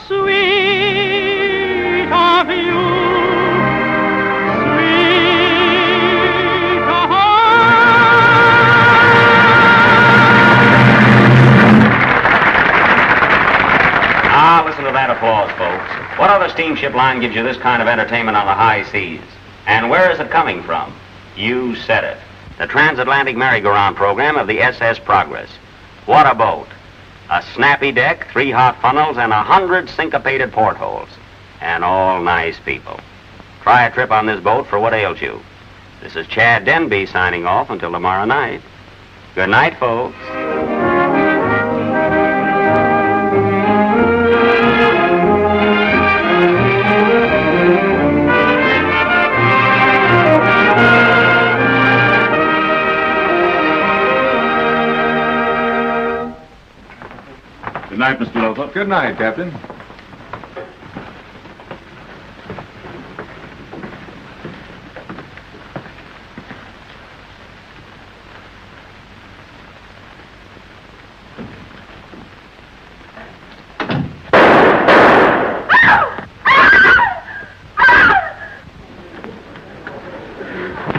sweet of you, Ah, listen to that applause, folks. What other steamship line gives you this kind of entertainment on the high seas? And where is it coming from? You said it. The Transatlantic merry-go-round program of the SS Progress. What a boat. A snappy deck, 3 hot funnels, and 100 syncopated portholes. And all nice people. Try a trip on this boat for what ails you. This is Chad Denby signing off until tomorrow night. Good night, folks. Good night, Mr. Lothrop. Good night, Captain.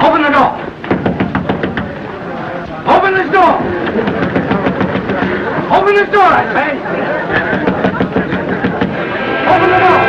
Open the door! Open this door! Open this door, I say! Open the door!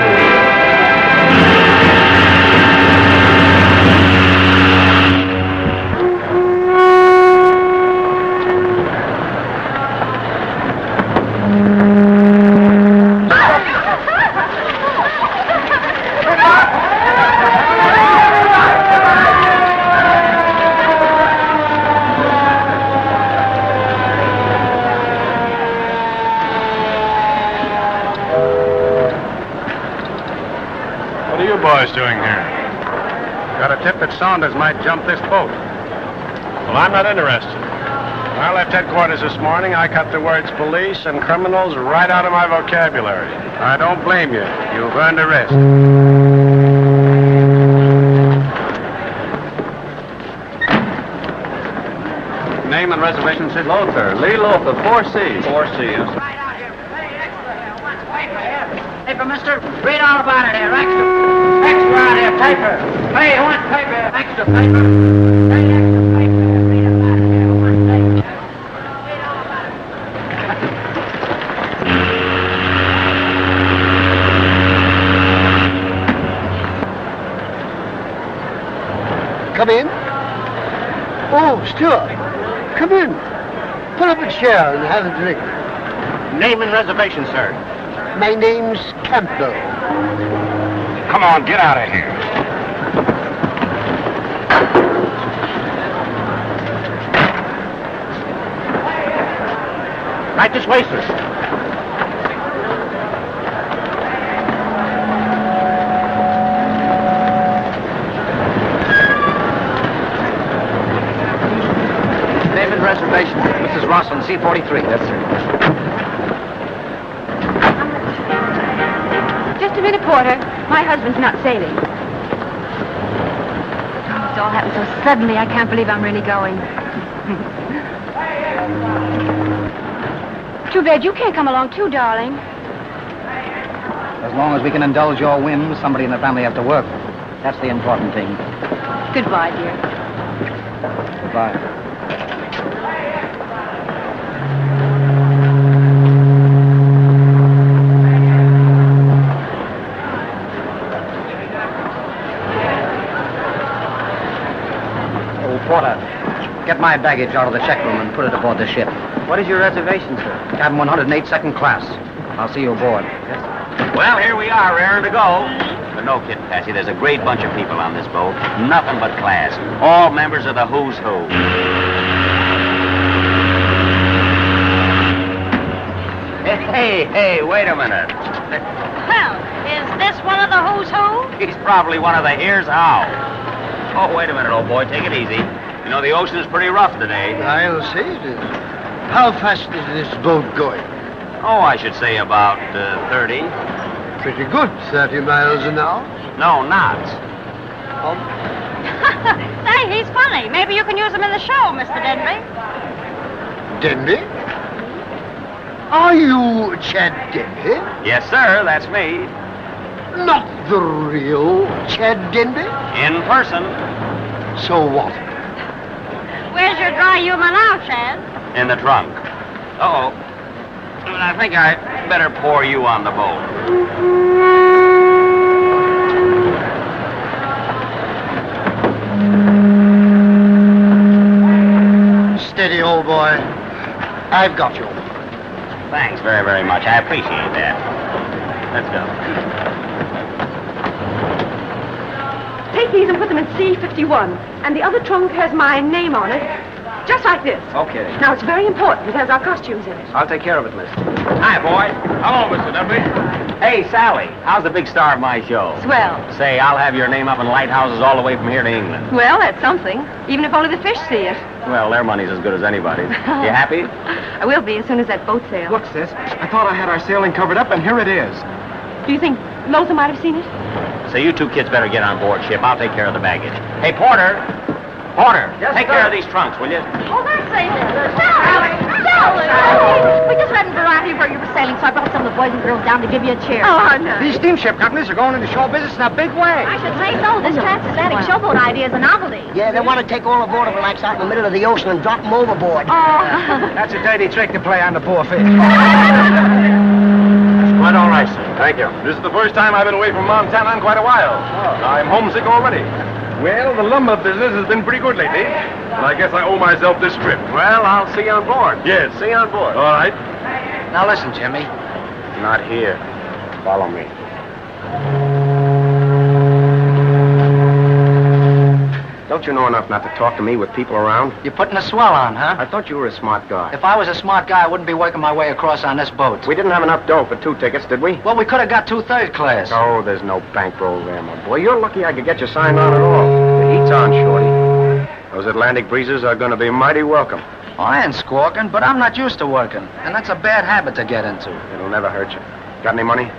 What are you boys doing here? Got a tip that Saunders might jump this boat. Well, I'm not interested. When I left headquarters this morning, I cut the words police and criminals right out of my vocabulary. I don't blame you. You've earned a rest. Name and reservation, Sid? Lothar, Lee Lothar, 4C. 4C. Right out here. Hey, extra here. What's paper here? Paper, mister? Read all about it here. Extra. Extra out here. Paper. Hey, who wants paper? Extra paper. Hey, extra paper. Read about it here. Who wants paper? Read all about it. Come in. Oh, Stuart. Come in. Pull up a chair and have a drink. Name and reservation, sir. My name's Campbell. Come on, get out of here. Right this way, sir. Name and reservation. Mrs. Ross on C-43. Yes, sir. Just a minute, Porter. My husband's not sailing. Oh, it's all happened so suddenly, I can't believe I'm really going. Too bad you can't come along too, darling. As long as we can indulge your whims, somebody in the family has to work. That's the important thing. Goodbye, dear. Goodbye. Porter, get my baggage out of the check room and put it aboard the ship. What is your reservation, sir? Cabin 108, second class. I'll see you aboard. Yes, sir. Well, here we are, raring to go. But no kidding, Patsy, there's a great bunch of people on this boat. Nothing but class. All members of the who's who. Hey, wait a minute. Well, is this one of the who's who? He's probably one of the here's how. Oh, wait a minute, old boy. Take it easy. You know, the ocean is pretty rough today. I'll say it is. How fast is this boat going? Oh, I should say about 30. Pretty good, 30 miles an hour. No, knots. Say, he's funny. Maybe you can use him in the show, Mr. Denby. Denby? Are you Chad Denby? Yes, sir, that's me. Not the real Chad Denby? In person. So what? Where's your dry humor now, Chad? In the trunk. Uh-oh. I think I better pour you on the bowl. Steady, old boy. I've got you. Thanks very, very much. I appreciate that. Let's go. Take these and put them in C51. And the other trunk has my name on it. Just like this. Okay. Now, it's very important. It has our costumes in it. I'll take care of it, miss. Hi, boy. Hello, Mr. Denby. Hey, Sally. How's the big star of my show? Swell. Say, I'll have your name up in lighthouses all the way from here to England. Well, that's something. Even if only the fish see it. Well, their money's as good as anybody's. You happy? I will be as soon as that boat sails. Look, sis, I thought I had our sailing covered up, and here it is. Do you think Lothar might have seen it? So you two kids better get on board ship. I'll take care of the baggage. Hey, Porter. Porter, take care of these trunks, will you? Oh, that's safe. Sally! We just read in Variety where you were sailing, so I brought some of the boys and girls down to give you a cheer. Oh, no. These steamship companies are going into show business in a big way. I should say so. This transatlantic showboat idea is a novelty. Yeah, they want to take all the water blacks out in the middle of the ocean and drop them overboard. That's a dirty trick to play on the poor fish. Quite all right, sir. Thank you. This is the first time I've been away from Montana in quite a while. I'm homesick already. Well, the lumber business has been pretty good lately. And I guess I owe myself this trip. Well, I'll see you on board. Yes. See you on board. All right. Now listen, Jimmy. Not here. Follow me. Don't you know enough not to talk to me with people around? You're putting a swell on, huh? I thought you were a smart guy. If I was a smart guy, I wouldn't be working my way across on this boat. We didn't have enough dough for 2 tickets, did we? Well, we could have got 2 third class. Oh, there's no bankroll there, my boy. You're lucky I could get you signed on at all. The heat's on, Shorty. Those Atlantic breezes are going to be mighty welcome. Oh, I ain't squawking, but I'm not used to working. And that's a bad habit to get into. It'll never hurt you. Got any money?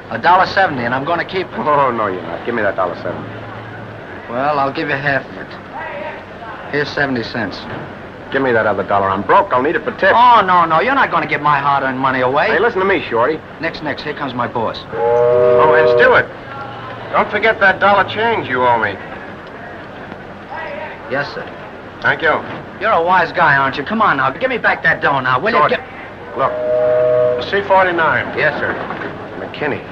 $1.70, and I'm going to keep it. Oh, no, you're not. Give me that $1.70. Well, I'll give you half of it. Here's 70 cents. Give me that other $1. I'm broke. I'll need it for tips. Oh, no. You're not going to give my hard-earned money away. Hey, listen to me, Shorty. Next. Here comes my boss. Oh, and Stewart, don't forget that $1 change you owe me. Yes, sir. Thank you. You're a wise guy, aren't you? Come on now. Give me back that dough now, will Shorty, you? look. C-49. Yes, sir. McKinney.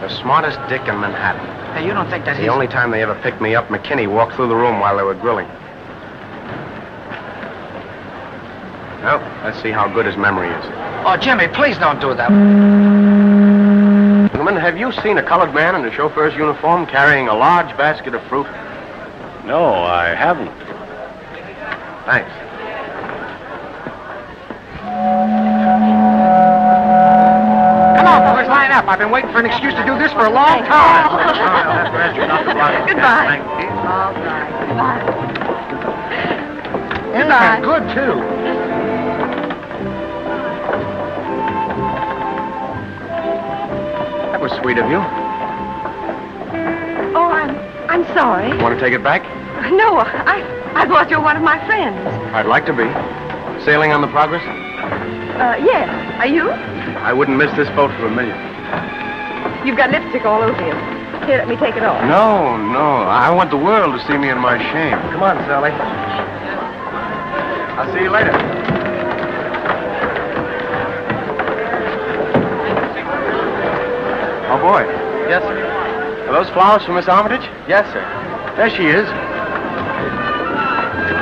The smartest dick in Manhattan. Hey, you don't think that The only time they ever picked me up, McKinney walked through the room while they were grilling. Well, let's see how good his memory is. Oh, Jimmy, please don't do that. Gentlemen, have you seen a colored man in a chauffeur's uniform carrying a large basket of fruit? No, I haven't. Thanks. Come on, boys, line up. I've been waiting for an excuse to do this for a long time. Goodbye. All right. Goodbye. Good, too. That was sweet of you. Oh, I'm sorry. Want to take it back? No, I thought you were one of my friends. I'd like to be. Sailing on the Progress? Yes. Are you? I wouldn't miss this boat for a million. You've got lipstick all over you. Here, let me take it off. No. I want the world to see me in my shame. Come on, Sally. I'll see you later. Oh, boy. Yes, sir. Are those flowers for Miss Armitage? Yes, sir. There she is.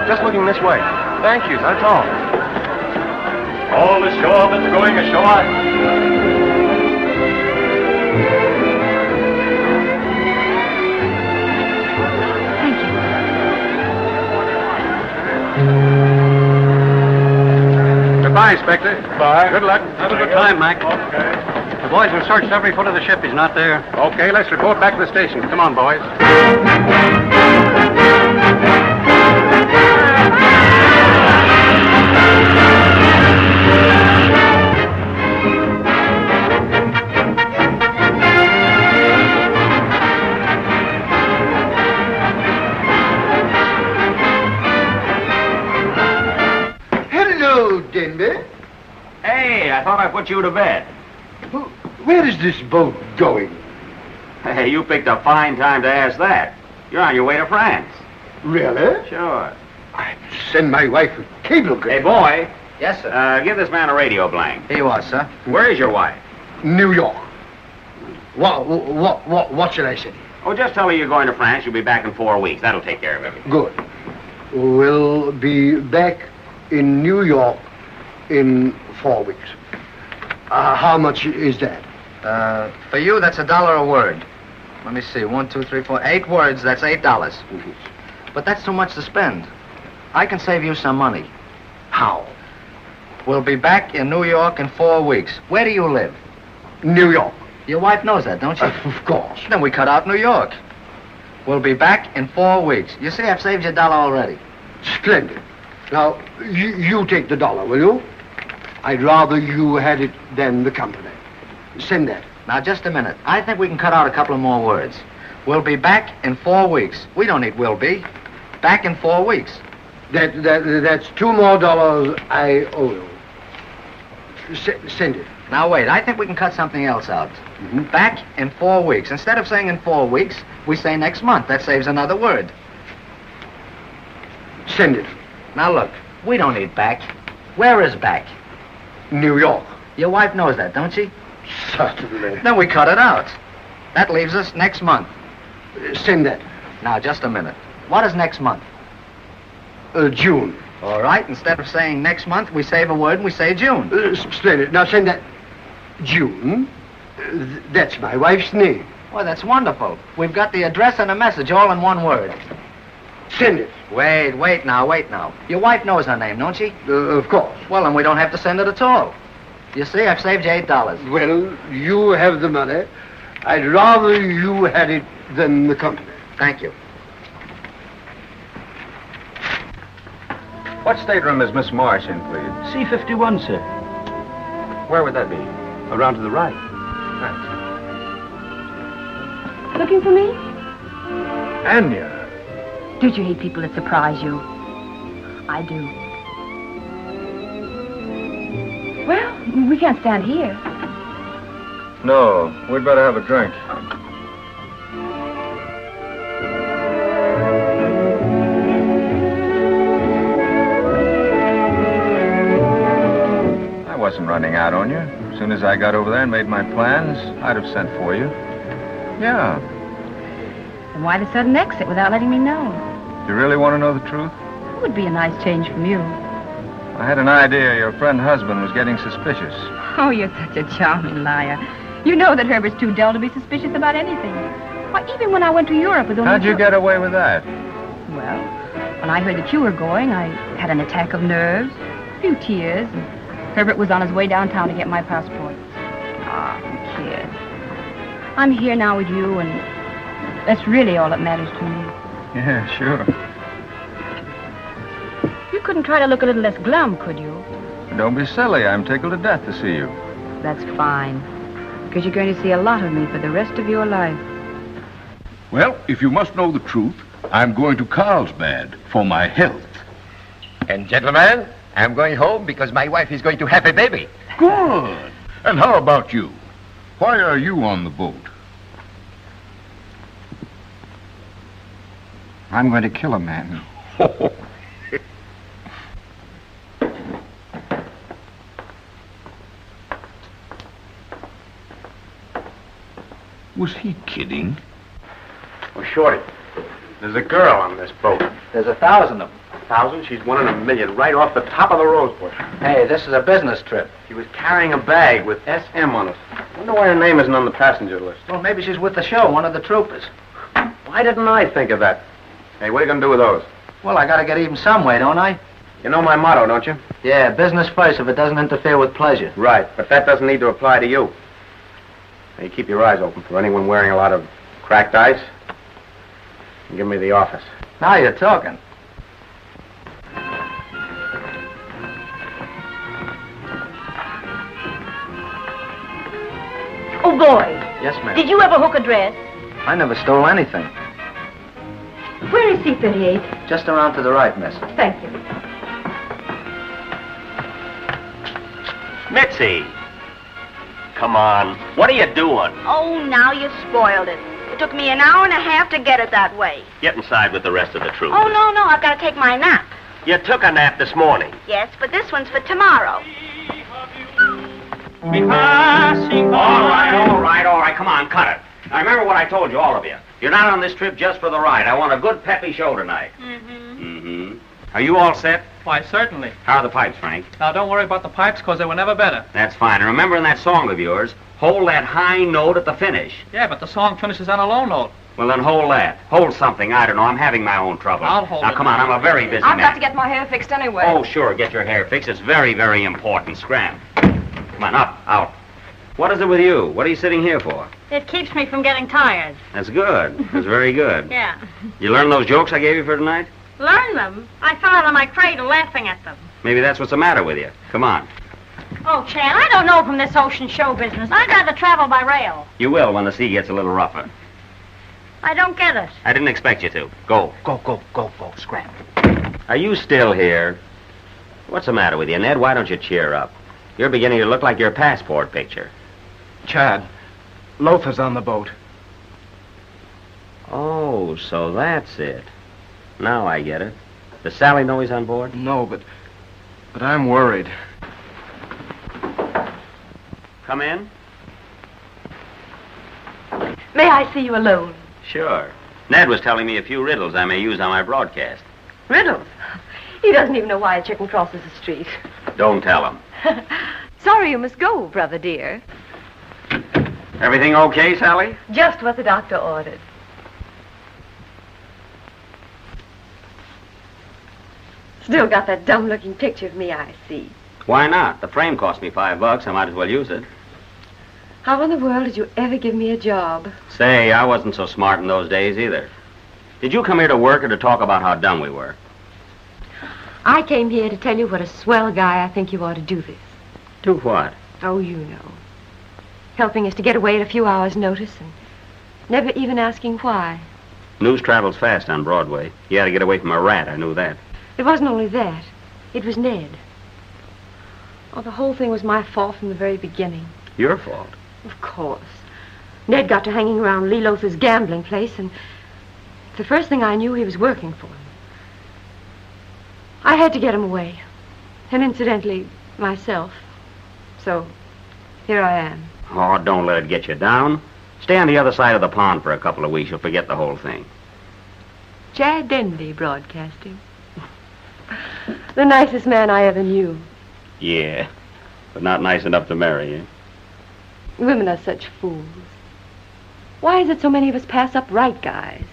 Just looking this way. Thank you, that's all. All the show up that's going ashore. Thank you. Goodbye, Inspector. Bye. Good luck. Have a good time, Mac. Okay. The boys have searched every foot of the ship. He's not there. Okay, let's report back to the station. Come on, boys. Hello, Denby. Hey, I thought I put you to bed. Where is this boat going? Hey, you picked a fine time to ask that. You're on your way to France. Really? Sure. I'd send my wife a cablegram. Hey, boy. Yes, sir. Give this man a radio blank. Here you are, sir. Where is your wife? New York. What should I say? Oh, just tell her you're going to France. You'll be back in 4 weeks. That'll take care of everything. Good. We'll be back in New York in 4 weeks. How much is that? For you, that's $1 a word. Let me see. 1, 2, 3, 4, 8 words. That's $8. But that's too much to spend. I can save you some money. How? We'll be back in New York in 4 weeks. Where do you live? New York. Your wife knows that, don't you? Of course. Then we cut out New York. We'll be back in 4 weeks. You see, I've saved you $1 already. Splendid. Now, you take the dollar, will you? I'd rather you had it than the company. Send that. Now, just a minute. I think we can cut out a couple of more words. We'll be back in 4 weeks. We don't need will be. Back in 4 weeks. That's $2 more I owe you. Send it. Now, wait. I think we can cut something else out. Back in 4 weeks. Instead of saying in 4 weeks, we say next month. That saves another word. Send it. Now, look. We don't need back. Where is back? New York. Your wife knows that, don't she? Certainly. Then we cut it out. That leaves us next month. Send that. Now, just a minute. What is next month? June. All right. Instead of saying next month, we save a word and we say June. Splendid. Now, send that. June. That's my wife's name. Well, that's wonderful. We've got the address and a message all in one word. Send it. Wait now. Your wife knows her name, don't she? Of course. Well, then we don't have to send it at all. You see, I've saved you $8. Well, you have the money. I'd rather you had it than the company. Thank you. What stateroom is Miss Marsh in, please? C-51, sir. Where would that be? Around to the right. Thanks. Looking for me? Anya. Don't you hate people that surprise you? I do. Well, we can't stand here. No, we'd better have a drink. I wasn't running out on you. As soon as I got over there and made my plans, I'd have sent for you. Yeah. Then why the sudden exit without letting me know? You really want to know the truth? It would be a nice change from you. I had an idea your friend husband was getting suspicious. Oh, you're such a charming liar. You know that Herbert's too dull to be suspicious about anything. Why, even when I went to Europe with only... How'd you get away with that? Well, when I heard that you were going, I had an attack of nerves, a few tears, and Herbert was on his way downtown to get my passport. Ah, kid. I'm here now with you, and that's really all that matters to me. Yeah, sure. You couldn't try to look a little less glum, could you? Don't be silly. I'm tickled to death to see you. That's fine, because you're going to see a lot of me for the rest of your life. Well, if you must know the truth, I'm going to Carlsbad for my health. And gentlemen, I'm going home because my wife is going to have a baby. Good. And how about you? Why are you on the boat? I'm going to kill a man. Was he kidding? Oh, Shorty, there's a girl on this boat. There's 1,000 of them. 1,000? She's 1 in a million, right off the top of the rose bush. Hey, this is a business trip. She was carrying a bag with SM on it. Wonder why her name isn't on the passenger list. Well, maybe she's with the show, one of the troopers. Why didn't I think of that? Hey, what are you going to do with those? Well, I got to get even some way, don't I? You know my motto, don't you? Yeah, business first if it doesn't interfere with pleasure. Right, but that doesn't need to apply to you. Now, you keep your eyes open for anyone wearing a lot of cracked ice. And give me the office. Now you're talking. Oh, boy. Yes, ma'am. Did you ever hook a dress? I never stole anything. Where is C-38? Just around to the right, miss. Thank you. Mitzi, come on. What are you doing? Oh, now you spoiled it. It took me an hour and a half to get it that way. Get inside with the rest of the troop. Oh, no, I've got to take my nap. You took a nap this morning. Yes, but this one's for tomorrow. All right. Come on, cut it. Now, remember what I told you, all of you. You're not on this trip just for the ride. I want a good peppy show tonight. Are you all set? Why, certainly. How are the pipes, Frank? Now, don't worry about the pipes, because they were never better. That's fine. And remember in that song of yours, hold that high note at the finish. Yeah, but the song finishes on a low note. Well, then hold that. Hold something. I don't know. I'm having my own trouble. I'll hold it. Now, come on. I'm a very busy I've man. got to get my hair fixed anyway. Oh, sure. Get your hair fixed. It's very, very important. Scram. Come on, up, out. What is it with you? What are you sitting here for? It keeps me from getting tired. That's good. That's very good. Yeah. You learn those jokes I gave you for tonight? Learn them? I fell out of my cradle laughing at them. Maybe that's what's the matter with you. Come on. Oh, Chan, I don't know from this ocean show business. I'd rather travel by rail. You will when the sea gets a little rougher. I don't get it. I didn't expect you to. Go. Scram. Are you still here? What's the matter with you, Ned? Why don't you cheer up? You're beginning to look like your passport picture. Chad, Lothar's on the boat. Oh, so that's it. Now I get it. Does Sally know he's on board? No, but I'm worried. Come in. May I see you alone? Sure. Ned was telling me a few riddles I may use on my broadcast. Riddles? He doesn't even know why a chicken crosses the street. Don't tell him. Sorry you must go, brother dear. Everything okay, Sally? Just what the doctor ordered. Still got that dumb-looking picture of me, I see. Why not? The frame cost me $5. I might as well use it. How in the world did you ever give me a job? Say, I wasn't so smart in those days either. Did you come here to work or to talk about how dumb we were? I came here to tell you what a swell guy I think you ought to do this. Do what? Oh, you know. Helping us to get away at a few hours' notice and never even asking why. News travels fast on Broadway. You had to get away from a rat, I knew that. It wasn't only that. It was Ned. Oh, the whole thing was my fault from the very beginning. Your fault? Of course. Ned got to hanging around Lee Lothar's gambling place, and the first thing I knew, he was working for him. I had to get him away. And incidentally, myself. So, here I am. Oh, don't let it get you down. Stay on the other side of the pond for a couple of weeks. You'll forget the whole thing. Chad Denby broadcasting. The nicest man I ever knew. Yeah, but not nice enough to marry, eh? Women are such fools. Why is it so many of us pass up right guys?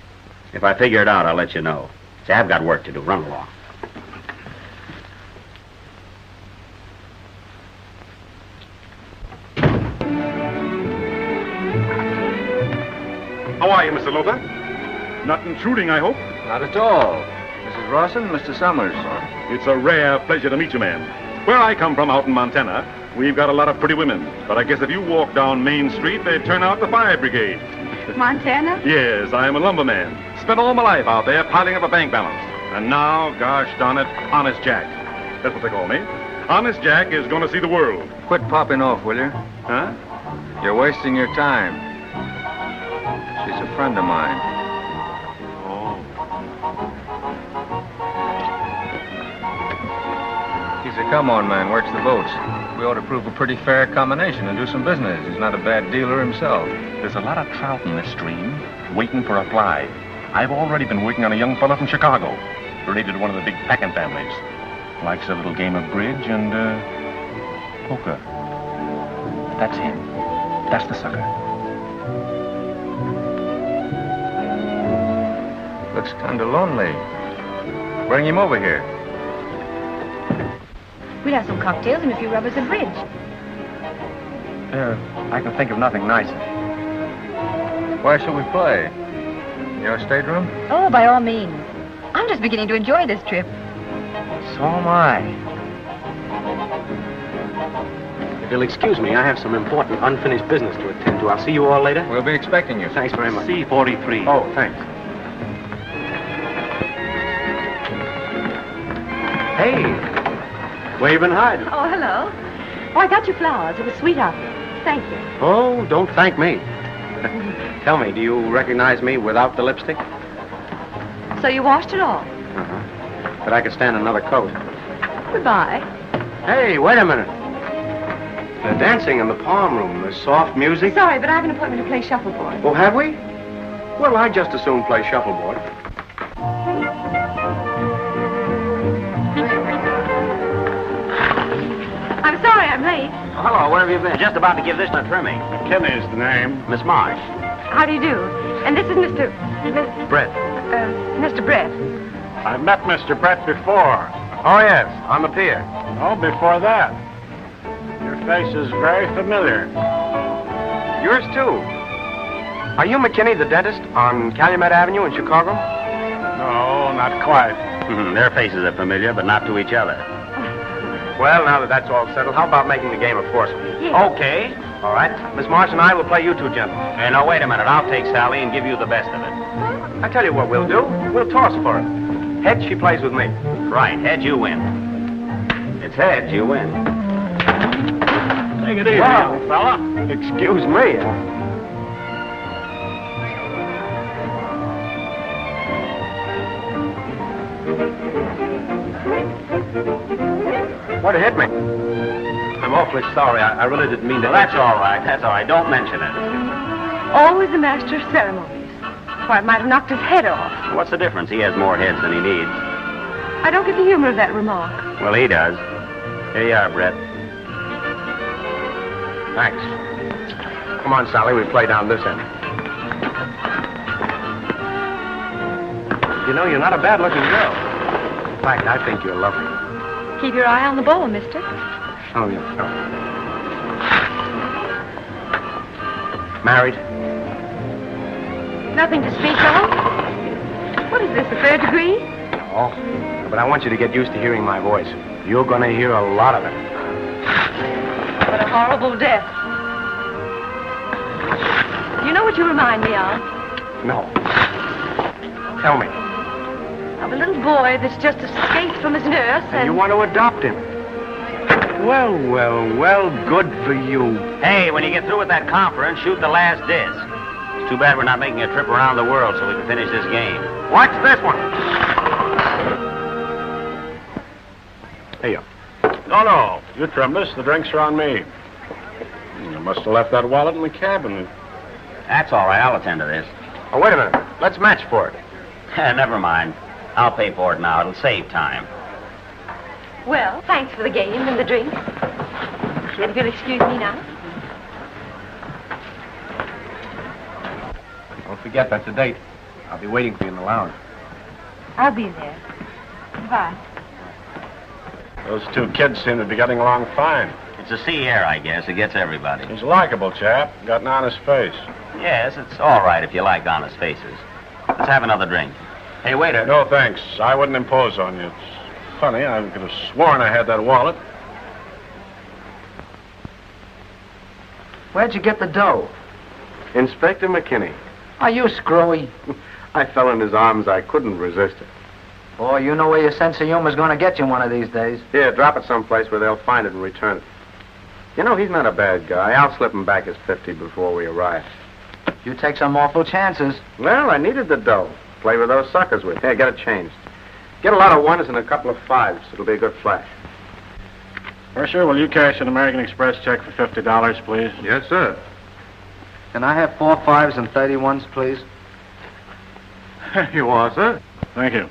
If I figure it out, I'll let you know. Say, I've got work to do. Run along. How are you, Mr. Lothar? Not intruding, I hope? Not at all. Mrs. Rawson, Mr. Summers. It's a rare pleasure to meet you, ma'am. Where I come from out in Montana, we've got a lot of pretty women. But I guess if you walk down Main Street, they'd turn out the fire brigade. Montana? Yes, I am a lumberman. Spent all my life out there piling up a bank balance. And now, gosh darn it, Honest Jack. That's what they call me. Honest Jack is going to see the world. Quit popping off, will you? Huh? You're wasting your time. She's a friend of mine. Oh. He's a come-on man, works the boats. We ought to prove a pretty fair combination and do some business. He's not a bad dealer himself. There's a lot of trout in this stream, waiting for a fly. I've already been working on a young fella from Chicago, related to one of the big packing families. Likes a little game of bridge and, poker. That's him. That's the sucker. Looks kind of lonely. Bring him over here. We'll have some cocktails and a few rubbers of bridge. I can think of nothing nicer. Why should we play? Your stateroom? Oh, by all means. I'm just beginning to enjoy this trip. So am I. If you'll excuse me, I have some important unfinished business to attend to. I'll see you all later. We'll be expecting you. Thanks very much. C-43. Oh, thanks. Hey, where you been hiding? Oh, hello. Oh, I got you flowers. It was sweet of you. Thank you. Oh, don't thank me. Tell me, do you recognize me without the lipstick? So you washed it all? Uh-huh. But I could stand another coat. Goodbye. Hey, wait a minute. They're dancing in the palm room. There's soft music. Sorry, but I have an appointment to play shuffleboard. Oh, have we? Well, I'd just as soon play shuffleboard. I'm sorry I'm late. Oh, hello, where have you been? Just about to give this a trimming. McKinney's the name. Miss Marsh. How do you do? And this is Mr. Brett. Mr. Brett. I've met Mr. Brett before. Oh, yes, on the pier. Oh, before that. Your face is very familiar. Yours, too. Are you McKinney, the dentist, on Calumet Avenue in Chicago? No, not quite. Their faces are familiar, but not to each other. Well, now that that's all settled, how about making the game a foursome? Yes. Okay. All right. Miss Marsh and I will play you two gentlemen. Hey, now, wait a minute. I'll take Sally and give you the best of it. I tell you what we'll do. We'll toss for it. Heads, she plays with me. Right. Heads, you win. It's heads, you win. Take it easy, Wow. young fella. Excuse me. What hit me? I'm awfully sorry. I really didn't mean to. Well, that's all right. That's all right. Don't mention it. Always a master of ceremonies. Or it might have knocked his head off. What's the difference? He has more heads than he needs. I don't get the humor of that remark. Well, he does. Here you are, Brett. Thanks. Come on, Sally. We play down this end. You know, you're not a bad-looking girl. In fact, I think you're lovely. Keep your eye on the ball, mister. Oh, yeah. Oh. Married? Nothing to speak of. What is this, the third degree? Oh, but I want you to get used to hearing my voice. You're going to hear a lot of it. What a horrible death. You know what you remind me of? No. Tell me. Of a little boy that's just escaped from his nurse And you want to adopt him. Well, good for you. Hey, when you get through with that conference, shoot the last disc. It's too bad we're not making a trip around the world so we can finish this game. Watch this one. Here. No. You trimmed us. The drinks are on me. You must have left that wallet in the cabin. That's all right. I'll attend to this. Oh, wait a minute. Let's match for it. Never mind. I'll pay for it now. It'll save time. Well, thanks for the game and the drinks. And if you'll excuse me now. Don't forget, that's a date. I'll be waiting for you in the lounge. I'll be there. Goodbye. Those two kids seem to be getting along fine. It's the sea air, I guess. It gets everybody. He's a likable chap. Got an honest face. Yes, it's all right if you like honest faces. Let's have another drink. Hey, waiter. No, thanks. I wouldn't impose on you. It's funny. I could have sworn I had that wallet. Where'd you get the dough? Inspector McKinney. Are you screwy? I fell in his arms. I couldn't resist it. Boy, you know where your sense of humor's going to get you one of these days. Here, drop it someplace where they'll find it and return it. You know, he's not a bad guy. I'll slip him back his 50 before we arrive. You take some awful chances. Well, I needed the dough. Play with those suckers with. Here, get it changed. Get a lot of ones and a couple of fives. It'll be a good flash. Mercer, will you cash an American Express check for $50, please? Yes, sir. Can I have 4 5s and 31s, please? Here you are, sir. Thank you.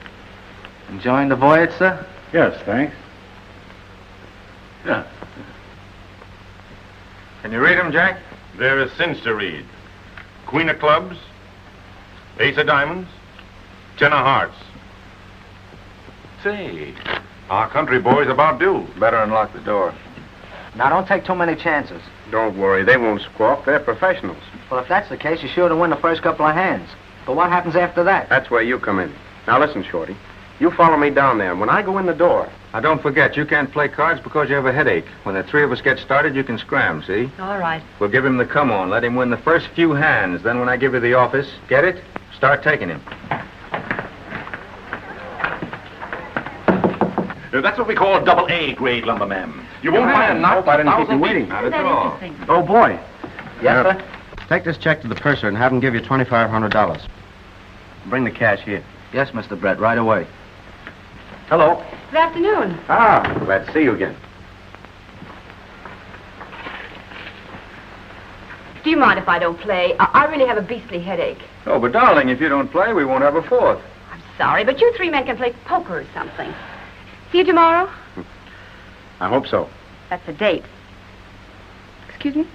Enjoying the voyage, sir? Yes, thanks. Yeah. Can you read them, Jack? There is since to read. Queen of clubs, ace of diamonds, 10 of hearts. Say, our country boy's about due. Better unlock the door. Now, don't take too many chances. Don't worry. They won't squawk. They're professionals. Well, if that's the case, you're sure to win the first couple of hands. But what happens after that? That's where you come in. Now, listen, Shorty. You follow me down there, and when I go in the door... Now, don't forget, you can't play cards because you have a headache. When the three of us get started, you can scram, see? All right. We'll give him the come on. Let him win the first few hands. Then when I give you the office, get it? Start taking him. That's what we call double A grade lumber, ma'am. You won't find a knock I didn't keep you 1,000 waiting. feet. Not at That all. interesting. Oh, boy. Yes, sir? Take this check to the purser and have him give you $2,500. Bring the cash here. Yes, Mr. Brett, right away. Hello. Good afternoon. Ah, glad to see you again. Do you mind if I don't play? I really have a beastly headache. Oh, but darling, if you don't play, we won't have a fourth. I'm sorry, but you three men can play poker or something. See you tomorrow? I hope so. That's a date. Excuse me?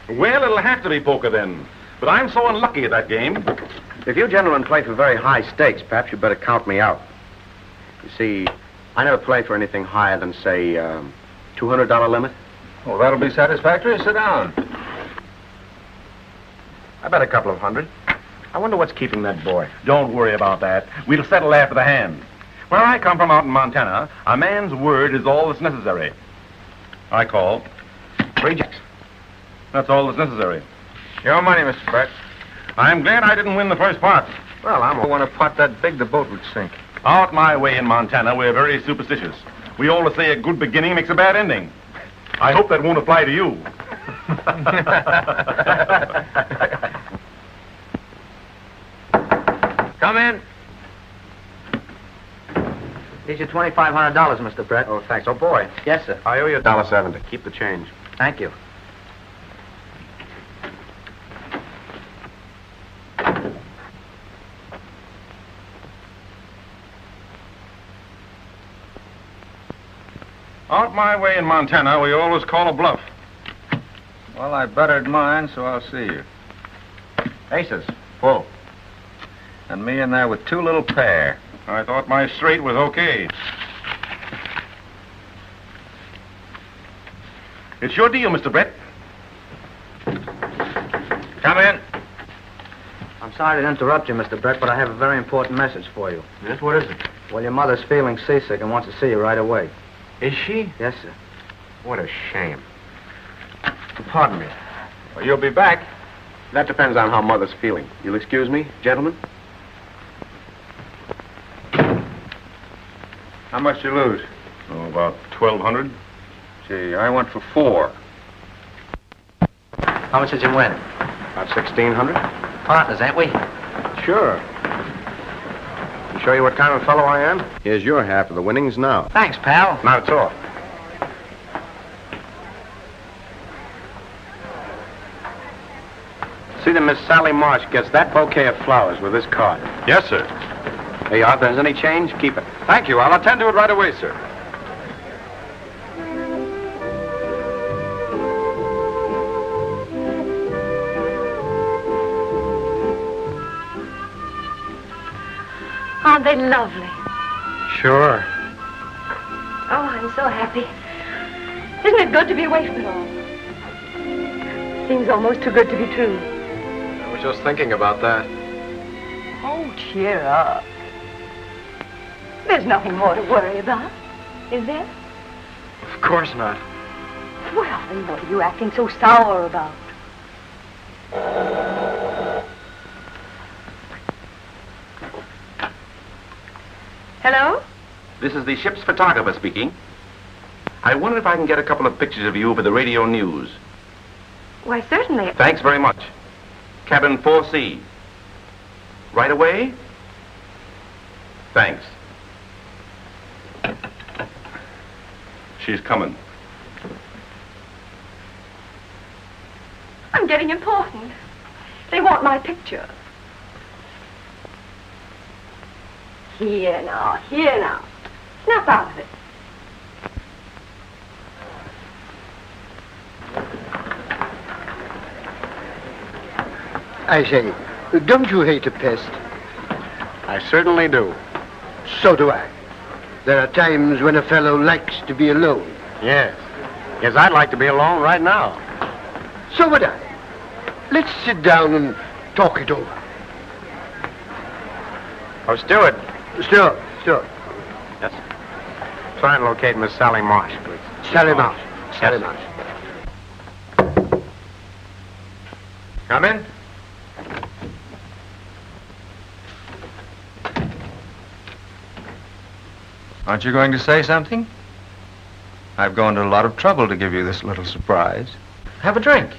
Well, it'll have to be poker then. But I'm so unlucky at that game. If you gentlemen play for very high stakes, perhaps you better count me out. You see, I never play for anything higher than, say, $200 limit. Well, that'll be satisfactory. Sit down. I bet a couple of hundred. I wonder what's keeping that boy. Don't worry about that. We'll settle after the hand. Where I come from out in Montana, a man's word is all that's necessary. I call. 3 jacks. That's all that's necessary. Your money, Mr. Brett. I'm glad I didn't win the first pot. Well, I'm the one to pot that big the boat would sink. Out my way in Montana, we're very superstitious. We always say a good beginning makes a bad ending. I hope that won't apply to you. Come in. Here's your $2,500, Mr. Brett. Oh, thanks. Oh, boy. Yes, sir. I owe you $1.70. Keep the change. Thank you. Out my way in Montana, we always call a bluff. Well, I bettered mine, so I'll see you. Aces. Full. And me in there with 2 little pair. I thought my straight was okay. It's your deal, Mr. Brett. Come in. I'm sorry to interrupt you, Mr. Brett, but I have a very important message for you. Yes, what is it? Well, your mother's feeling seasick and wants to see you right away. Is she? Yes, sir. What a shame. Pardon me. Well, you'll be back. That depends on how Mother's feeling. You'll excuse me, gentlemen? How much you lose? Oh, about 1,200. Gee, I went for 4. How much did you win? About 1,600. Partners, ain't we? Sure. Show you what kind of fellow I am? Here's your half of the winnings now. Thanks, pal. Not at all. See that Miss Sally Marsh gets that bouquet of flowers with this card. Yes, sir. Hey, Arthur, there's any change? Keep it. Thank you. I'll attend to it right away, sir. Aren't they lovely? Sure. Oh, I'm so happy. Isn't it good to be away from it all? Seems almost too good to be true. I was just thinking about that. Oh, cheer up. There's nothing more to worry about, is there? Of course not. Well, then what are you acting so sour about? Hello? This is the ship's photographer speaking. I wonder if I can get a couple of pictures of you for the radio news. Why, certainly. Thanks very much. Cabin 4C. Right away? Thanks. She's coming. I'm getting important. They want my picture. Here now. Snap out of it. I say, don't you hate a pest? I certainly do. So do I. There are times when a fellow likes to be alone. Yes. Yes, I'd like to be alone right now. So would I. Let's sit down and talk it over. Oh, Stewart. Stuart. Yes. Try and locate Miss Sally Marsh, please. Sally Marsh. Sally Yes. Marsh. Come in. Aren't you going to say something? I've gone to a lot of trouble to give you this little surprise. Have a drink.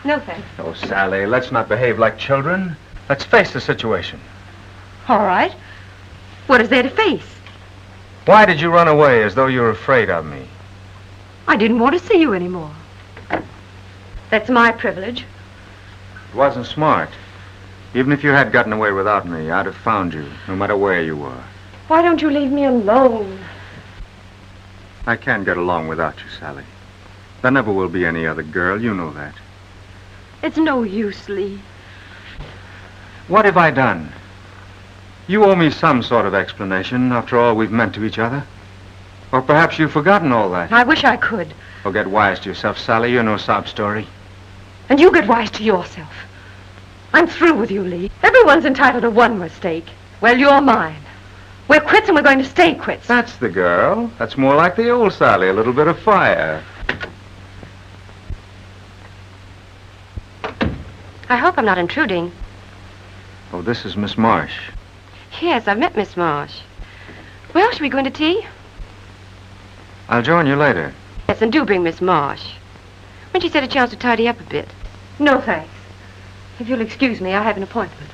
No, thanks. Oh, Sally, let's not behave like children. Let's face the situation. All right. What is there to face? Why did you run away as though you were afraid of me? I didn't want to see you anymore. That's my privilege. It wasn't smart. Even if you had gotten away without me, I'd have found you, no matter where you were. Why don't you leave me alone? I can't get along without you, Sally. There never will be any other girl, you know that. It's no use, Lee. What have I done? You owe me some sort of explanation after all we've meant to each other. Or perhaps you've forgotten all that. I wish I could. Oh, get wise to yourself, Sally. You're no sob story. And you get wise to yourself. I'm through with you, Lee. Everyone's entitled to one mistake. Well, you're mine. We're quits and we're going to stay quits. That's the girl. That's more like the old Sally. A little bit of fire. I hope I'm not intruding. Oh, this is Miss Marsh. Yes, I've met Miss Marsh. Well, should we go into tea? I'll join you later. Yes, and do bring Miss Marsh. When she said a chance to tidy up a bit. No, thanks. If you'll excuse me, I have an appointment.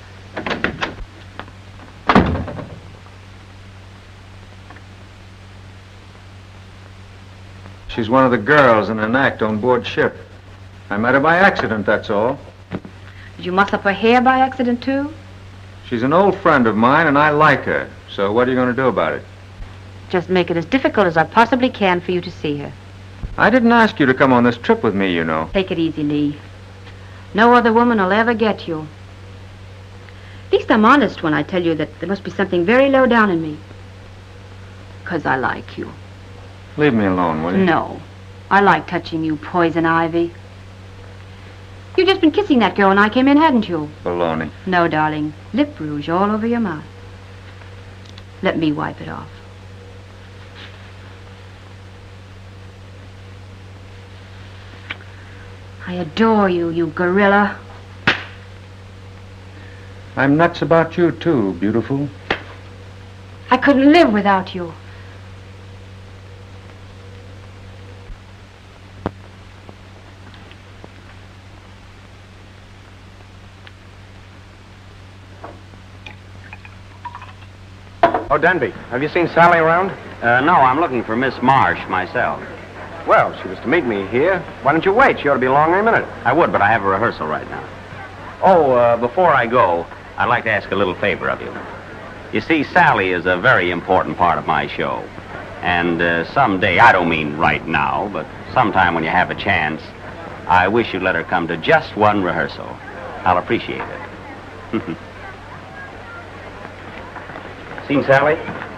She's one of the girls in an act on board ship. I met her by accident, that's all. Did you muss up her hair by accident, too? She's an old friend of mine, and I like her. So what are you going to do about it? Just make it as difficult as I possibly can for you to see her. I didn't ask you to come on this trip with me, you know. Take it easy, Lee. No other woman will ever get you. At least I'm honest when I tell you that there must be something very low down in me. 'Cause I like you. Leave me alone, will you? No. I like touching you, poison ivy. You've just been kissing that girl when I came in, hadn't you? Baloney. No, darling. Lip rouge all over your mouth. Let me wipe it off. I adore you, you gorilla. I'm nuts about you, too, beautiful. I couldn't live without you. Oh, Denby, have you seen Sally around? No, I'm looking for Miss Marsh myself. Well, she was to meet me here. Why don't you wait? She ought to be along any minute. I would, but I have a rehearsal right now. Oh, before I go, I'd like to ask a little favor of you. You see, Sally is a very important part of my show. And someday, I don't mean right now, but sometime when you have a chance, I wish you'd let her come to just one rehearsal. I'll appreciate it. Seen Sally?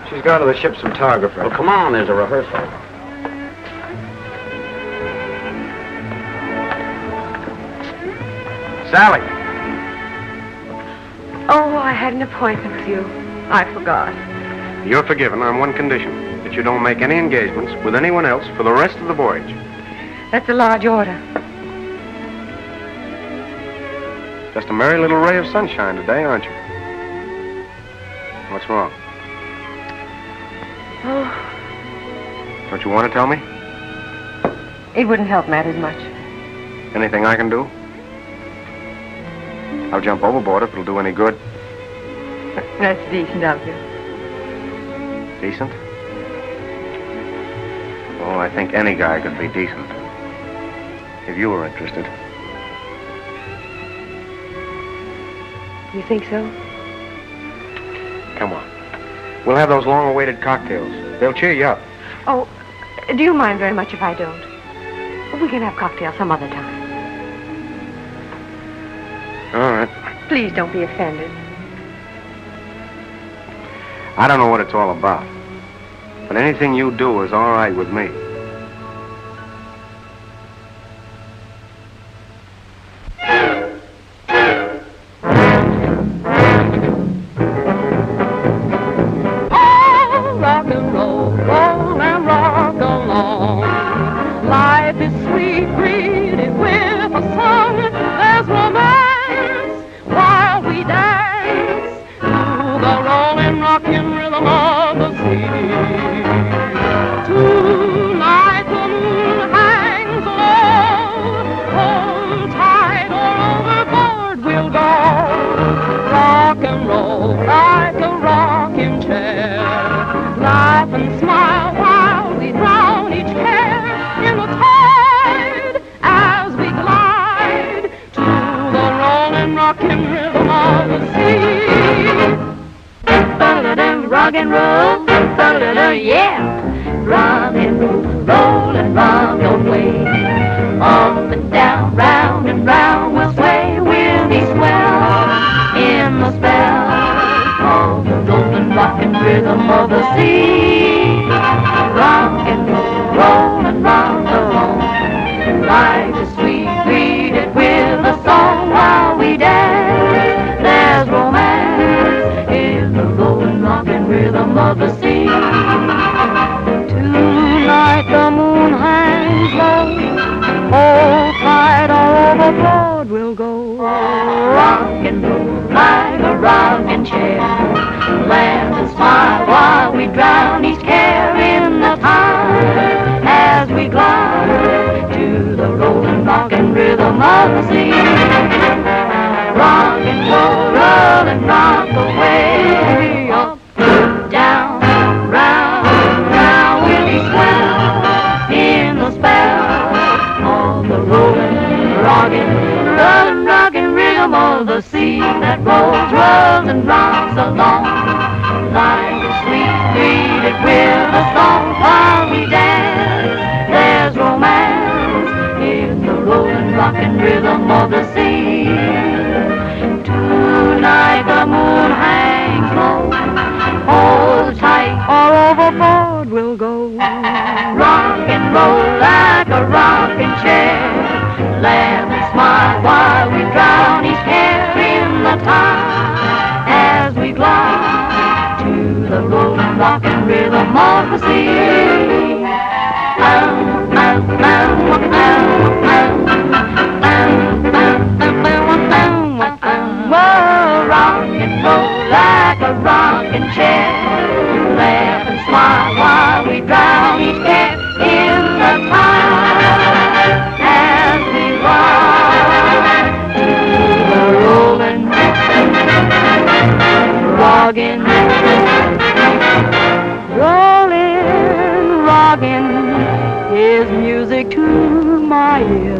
She's gone to the ship's photographer. Well, come on, there's a rehearsal. Sally! Oh, I had an appointment with you. I forgot. You're forgiven on one condition, that you don't make any engagements with anyone else for the rest of the voyage. That's a large order. Just a merry little ray of sunshine today, aren't you? What's wrong? Oh, Don't you want to tell me? it wouldn't help matters much. Anything I can do? I'll jump overboard if it'll do any good. That's decent of you. Decent? Oh, I think any guy could be decent. If you were interested. You think so? Come on. We'll have those long-awaited cocktails. They'll cheer you up. Oh, do you mind very much if I don't? We can have cocktails some other time. All right. Please don't be offended. I don't know what it's all about. But anything you do is all right with me. Rock and roll, roll and rock along. Life is sweet, greeted with a song. There's romance while we dance to the rolling, rocking rhythm of the sea. Tonight the moon hangs low. Hold tight or overboard we'll go. Rock and roll like a rocking chair. Laugh and smile while we drown each care in the tide as we glide to the rolling, rocking rhythm of the sea. Rock and roll, yeah. Rock and roll, roll and rock your way. Up and down, round and round we'll sway. We'll be swell in the spell of the golden rockin' rhythm of the sea. Rock and roll and rock along. Like the sweet greeted with a song while we dance. There's romance in the golden rockin' rhythm of the sea. Tonight the moon hangs low. Hold tight or overboard we'll go. Rock and roll like a rocking chair. Laugh and smile while we drown each care in the tide as we glide to the rolling, rocking rhythm of the sea. Rock and roll and rock away. Up, down, round, round we'll be swell in the spell of the rolling, rocking rhythm of the sea that rolls and rocks along like a sweet greeted with a song while we dance. There's romance in the rolling, rocking rhythm of the sea. Tonight the moon hangs low. Hold tight or overboard we'll go. Rock and roll like a rocking chair. Laugh and smile while we drown each care in the tide as we glide to the rolling, rocking rhythm of the sea. Whoa, rock and roll like a rocking chair. Laugh and smile while we drown each care in the tide as we ride to the rolling, rocking, rolling, rocking is music to my ears.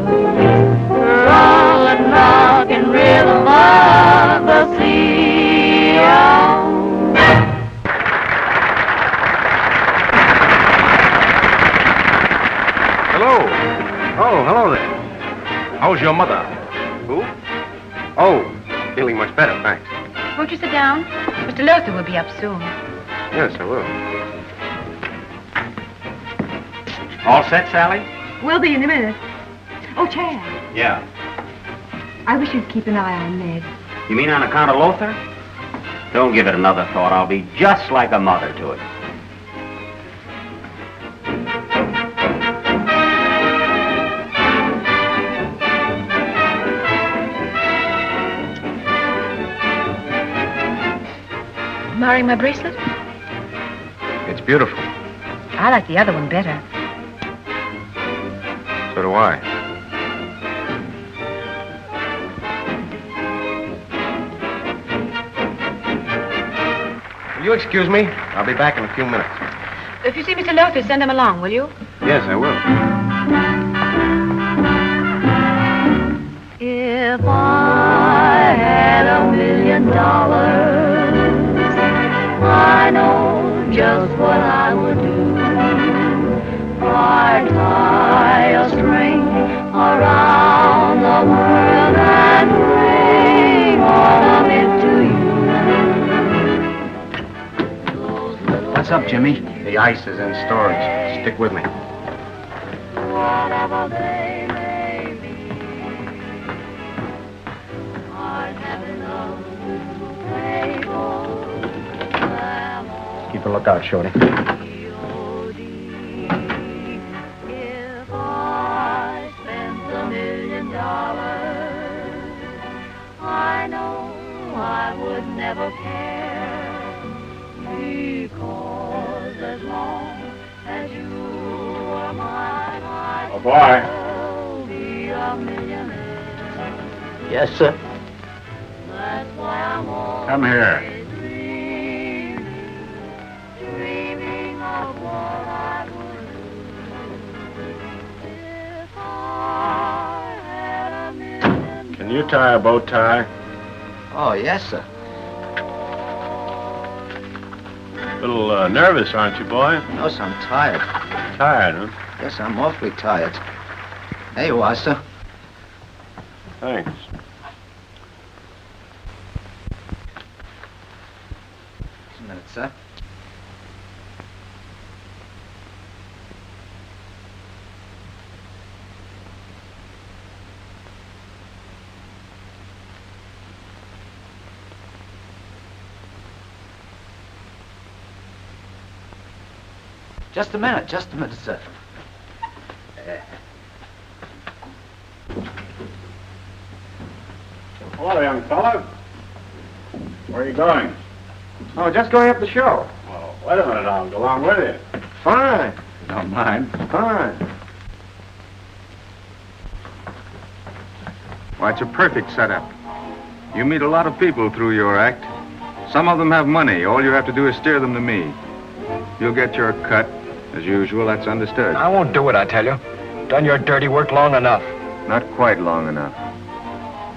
Rolling, rocking rhythm of the sea. Hello. Oh, hello there. How's your mother? Who? Oh, feeling much better, thanks. Won't you sit down? Mr. Luther will be up soon. Yes, I will. All set, Sally? We'll be in a minute. Oh, Chad, Yeah. I wish you'd keep an eye on Ned. You mean on account of Lothar? Don't give it another thought. I'll be just like a mother to it. Marrying my bracelet? It's beautiful. I like the other one better. So do I. Will you excuse me? I'll be back in a few minutes. If you see Mr. Luther, send him along, will you? Yes, I will. If I had $1 million, I know just what I would do. I'd tie a string around the world and bring all of it to you. What's up, Jimmy? The ice is in storage. Stick with me. Whatever they may be, I'd have enough to pay for them all. Keep a lookout, Shorty. If I spent $1 million, I know I would never care, because as long Oh, boy. Yes, sir. Come here. Can you tie a bow tie? Oh, yes, sir. A little nervous, aren't you, boy? No, sir, I'm tired. Tired, huh? Yes, I'm awfully tired. There you are, sir. Thanks. Just a minute, sir. Just a minute, sir. Hello, young fella. Where are you going? Oh, just going up the show. Oh, wait a minute. I'll go along with you. Fine. Don't mind. Fine. Why, it's a perfect setup. You meet a lot of people through your act. Some of them have money. All you have to do is steer them to me. You'll get your cut. As usual, that's understood. I won't do it, I tell you. Done your dirty work long enough. Not quite long enough.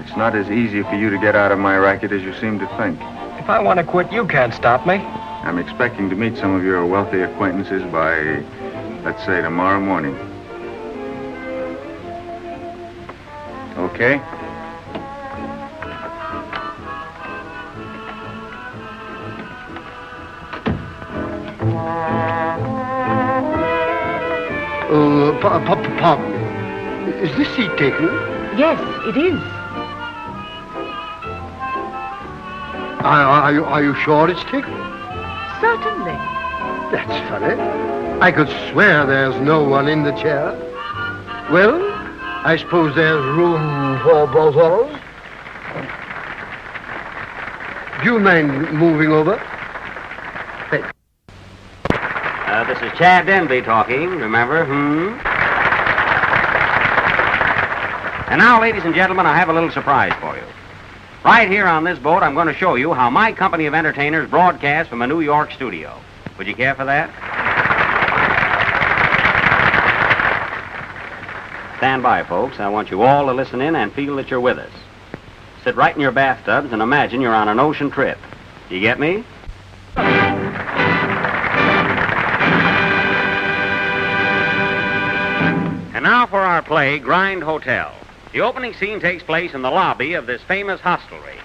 It's not as easy for you to get out of my racket as you seem to think. If I want to quit, you can't stop me. I'm expecting to meet some of your wealthy acquaintances by, let's say, tomorrow morning. Okay? Pardon me. Is this seat taken? Yes, it is. Are you sure it's taken? Certainly. That's funny. I could swear there's no one in the chair. Well, I suppose there's room for both of us. Do you mind moving over? This is Chad Denby talking, remember? And now, ladies and gentlemen, I have a little surprise for you. Right here on this boat, I'm going to show you how my company of entertainers broadcast from a New York studio. Would you care for that? Stand by, folks. I want you all to listen in and feel that you're with us. Sit right in your bathtubs and imagine you're on an ocean trip. You get me? And now for our play, Grind Hotel. The opening scene takes place in the lobby of this famous hostelry.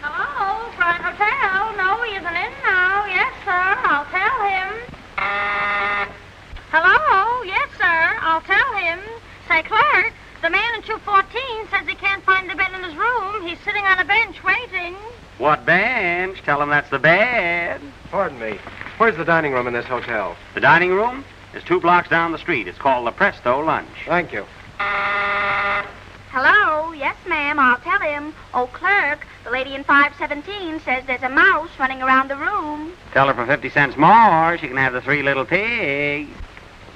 Hello, Grind Hotel. No, he isn't in now. Yes, sir. I'll tell him. Hello? Yes, sir. I'll tell him. Say, clerk, the man in 214 says he can't find the bed in his room. He's sitting on a bench waiting. What bench? Tell him that's the bed. Pardon me. Where's the dining room in this hotel? The dining room is 2 blocks down the street. It's called the Presto Lunch. Thank you. Hello? Yes, ma'am. I'll tell him. Oh, clerk, the lady in 517 says there's a mouse running around the room. Tell her for 50 cents more, she can have the 3 little pigs.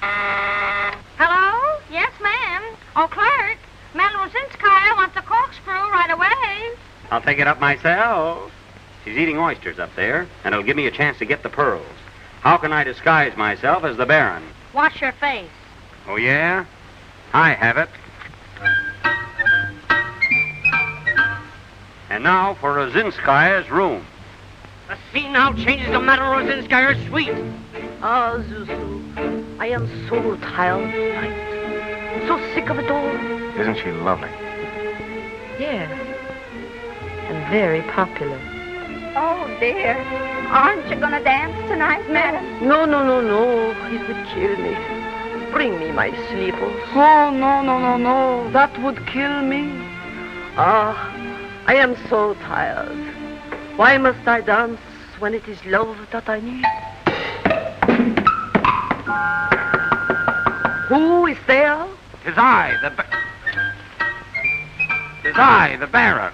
Hello? Yes, ma'am. Oh, clerk, Madeline Zinskaya wants a corkscrew right away. I'll take it up myself. She's eating oysters up there, and it'll give me a chance to get the pearls. How can I disguise myself as the Baron? Wash your face. Oh, yeah? I have it. And now for Rosinskaya's room. The scene now changes to Madame Rosinskaya's suite. Ah, Zuzu, I am so tired tonight. So sick of it all. Isn't she lovely? Yes. And very popular. Oh, dear. Aren't you going to dance tonight, madam? No. It would kill me. Bring me my slippers. Oh, no. That would kill me. Ah, I am so tired. Why must I dance when it is love that I need? Who is there? Tis I, the Baron.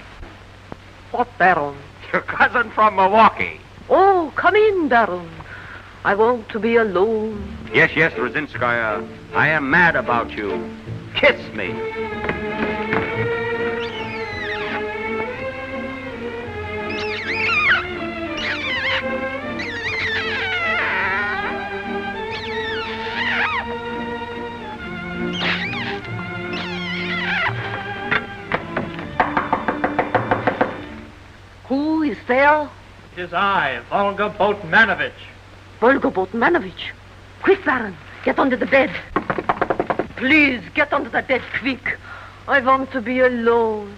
What Baron? Your cousin from Milwaukee. Oh, come in, Baron. I want to be alone. Yes, yes, Rosinskaya. I am mad about you. Kiss me. Who is there? It is I, Volga Botmanovich. Volga Botmanovich. Quick, Baron, get under the bed. Please, get under the bed, quick. I want to be alone.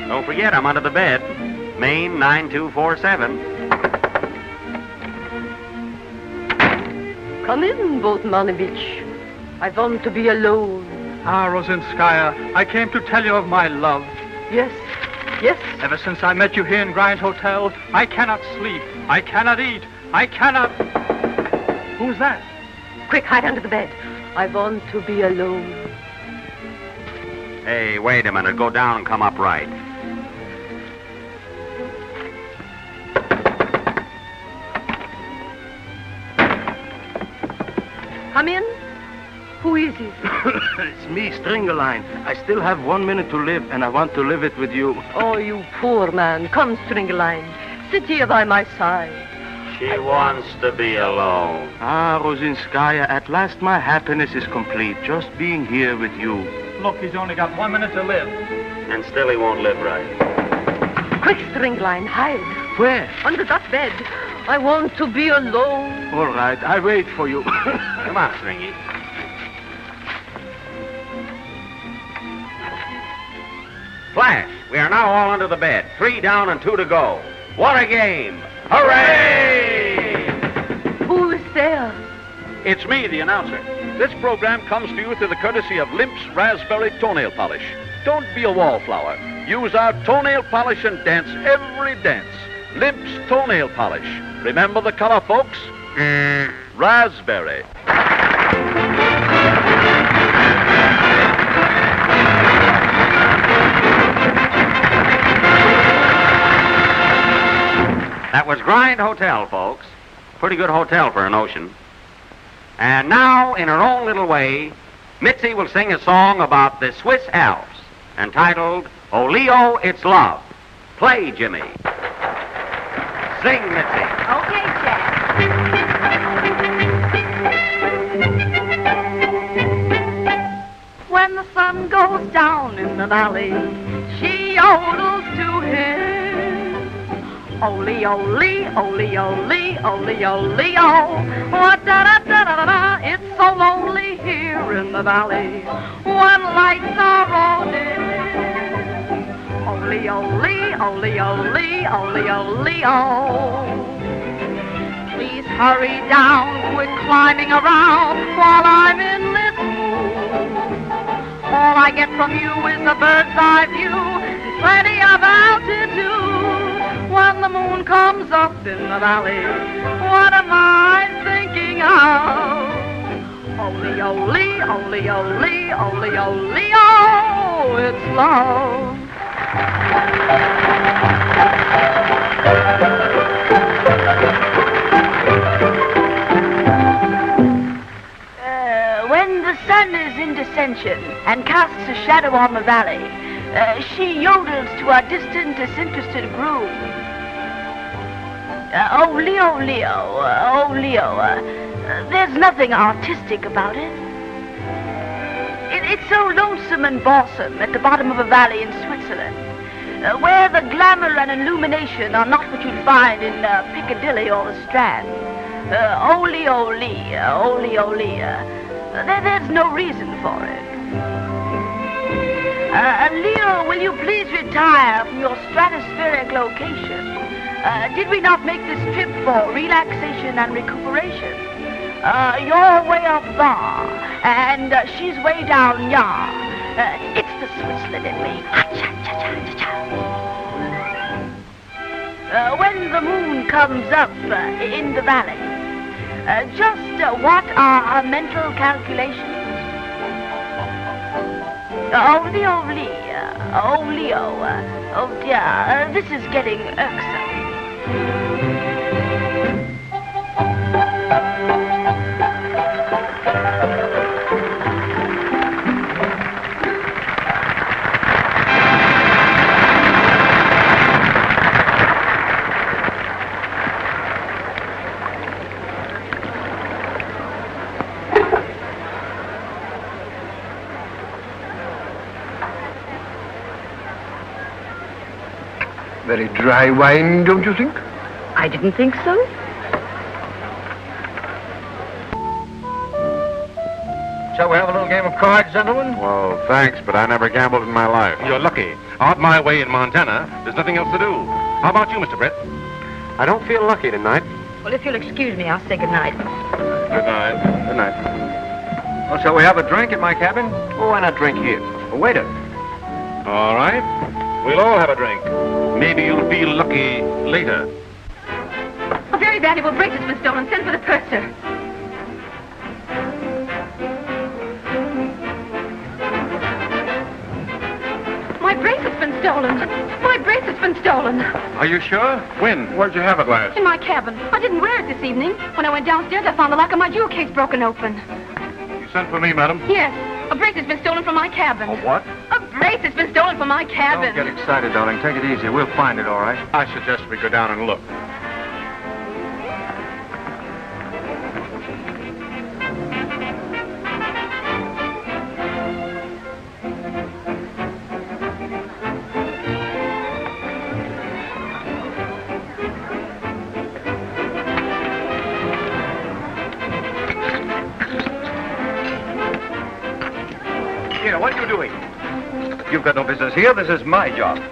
Don't forget, I'm under the bed. Main 9247. Come in, Botmanovich. I want to be alone. Ah, Rosinskaya, I came to tell you of my love. Yes, yes. Ever since I met you here in Grind Hotel, I cannot sleep. I cannot eat. I cannot... Who's that? Quick, hide under the bed. I want to be alone. Hey, wait a minute. Go down and come up right. Come in. Who is it? It's me, Stringerline. I still have 1 minute to live, and I want to live it with you. Oh, you poor man. Come, Stringerline. Sit here by my side. She wants to be alone. Ah, Rosinskaya, at last my happiness is complete, just being here with you. Look, he's only got 1 minute to live. And still he won't live right. Quick, Stringline, hide. Where? Under that bed. I want to be alone. All right, I wait for you. Come on, Stringy. Flash, we are now all under the bed. 3 down and 2 to go. What a game! Hooray! Who is there? It's me, the announcer. This program comes to you through the courtesy of Limp's Raspberry Toenail Polish. Don't be a wallflower. Use our toenail polish and dance every dance. Limp's Toenail Polish. Remember the color, folks? Raspberry. That was Grind Hotel, folks. Pretty good hotel for an ocean. And now, in her own little way, Mitzi will sing a song about the Swiss Alps, entitled, "O Leo, It's Love." Play, Jimmy. Sing, Mitzi. Okay, Jack. When the sun goes down in the valley, she yodels to him. Ole, ole, ole, ole, ole, ole, oh. Da-da-da-da-da-da. It's so lonely here in the valley when lights are all dim. Ole, ole, ole, ole, ole, ole, oh. Please hurry down, quit climbing around while I'm in this mood. All I get from you is a bird's eye view and plenty of altitude. When the moon comes up in the valley, what am I thinking of? Ole, ole, ole, ole, ole, ole, oh, it's love. When the sun is in descension and casts a shadow on the valley, she yodels to our distant, disinterested groove. Oh, Leo, Leo, oh, Leo, there's nothing artistic about it. It's so lonesome and balsam at the bottom of a valley in Switzerland, where the glamour and illumination are not what you'd find in Piccadilly or the Strand. Oh, Leo, Leo, oh, Leo, Leo, there's no reason for it. Leo, will you please retire from your stratospheric location? Did we not make this trip for relaxation and recuperation? You're way up there, and she's way down yonder. It's the Switzerland in me. When the moon comes up in the valley, just what are our mental calculations? Oh, Leo, oh, Leo. Oh, dear. This is getting irksome. Very dry wine, don't you think? I didn't think so. Shall we have a little game of cards, gentlemen? Well, thanks, but I never gambled in my life. You're lucky. Out my way in Montana, there's nothing else to do. How about you, Mr. Brett? I don't feel lucky tonight. Well, if you'll excuse me, I'll say good night. Good night. Good night. Well, shall we have a drink at my cabin? Oh, why not drink here? Waiter. All right. We'll all have a drink. Maybe you'll feel lucky later. A very valuable bracelet's been stolen. Send for the purser. My bracelet's been stolen. My bracelet's been stolen. Are you sure? When? Where'd you have it last? In my cabin. I didn't wear it this evening. When I went downstairs, I found the lock of my jewel case broken open. You sent for me, madam? Yes. A bracelet's been stolen from my cabin. A what? A bracelet's been stolen from my cabin. Don't get excited, darling. Take it easy. We'll find it, all right? I suggest we go down and look. Here, what are you doing? You've got no business here. This is my job.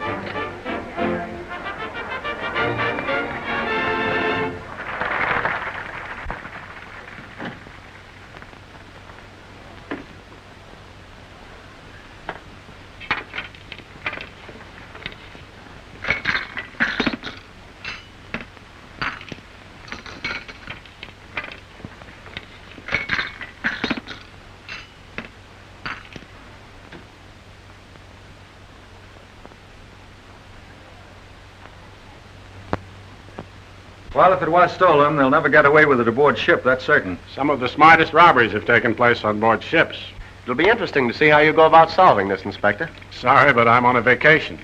Well, if it was stolen, they'll never get away with it aboard ship, that's certain. Some of the smartest robberies have taken place on board ships. It'll be interesting to see how you go about solving this, Inspector. Sorry, but I'm on a vacation.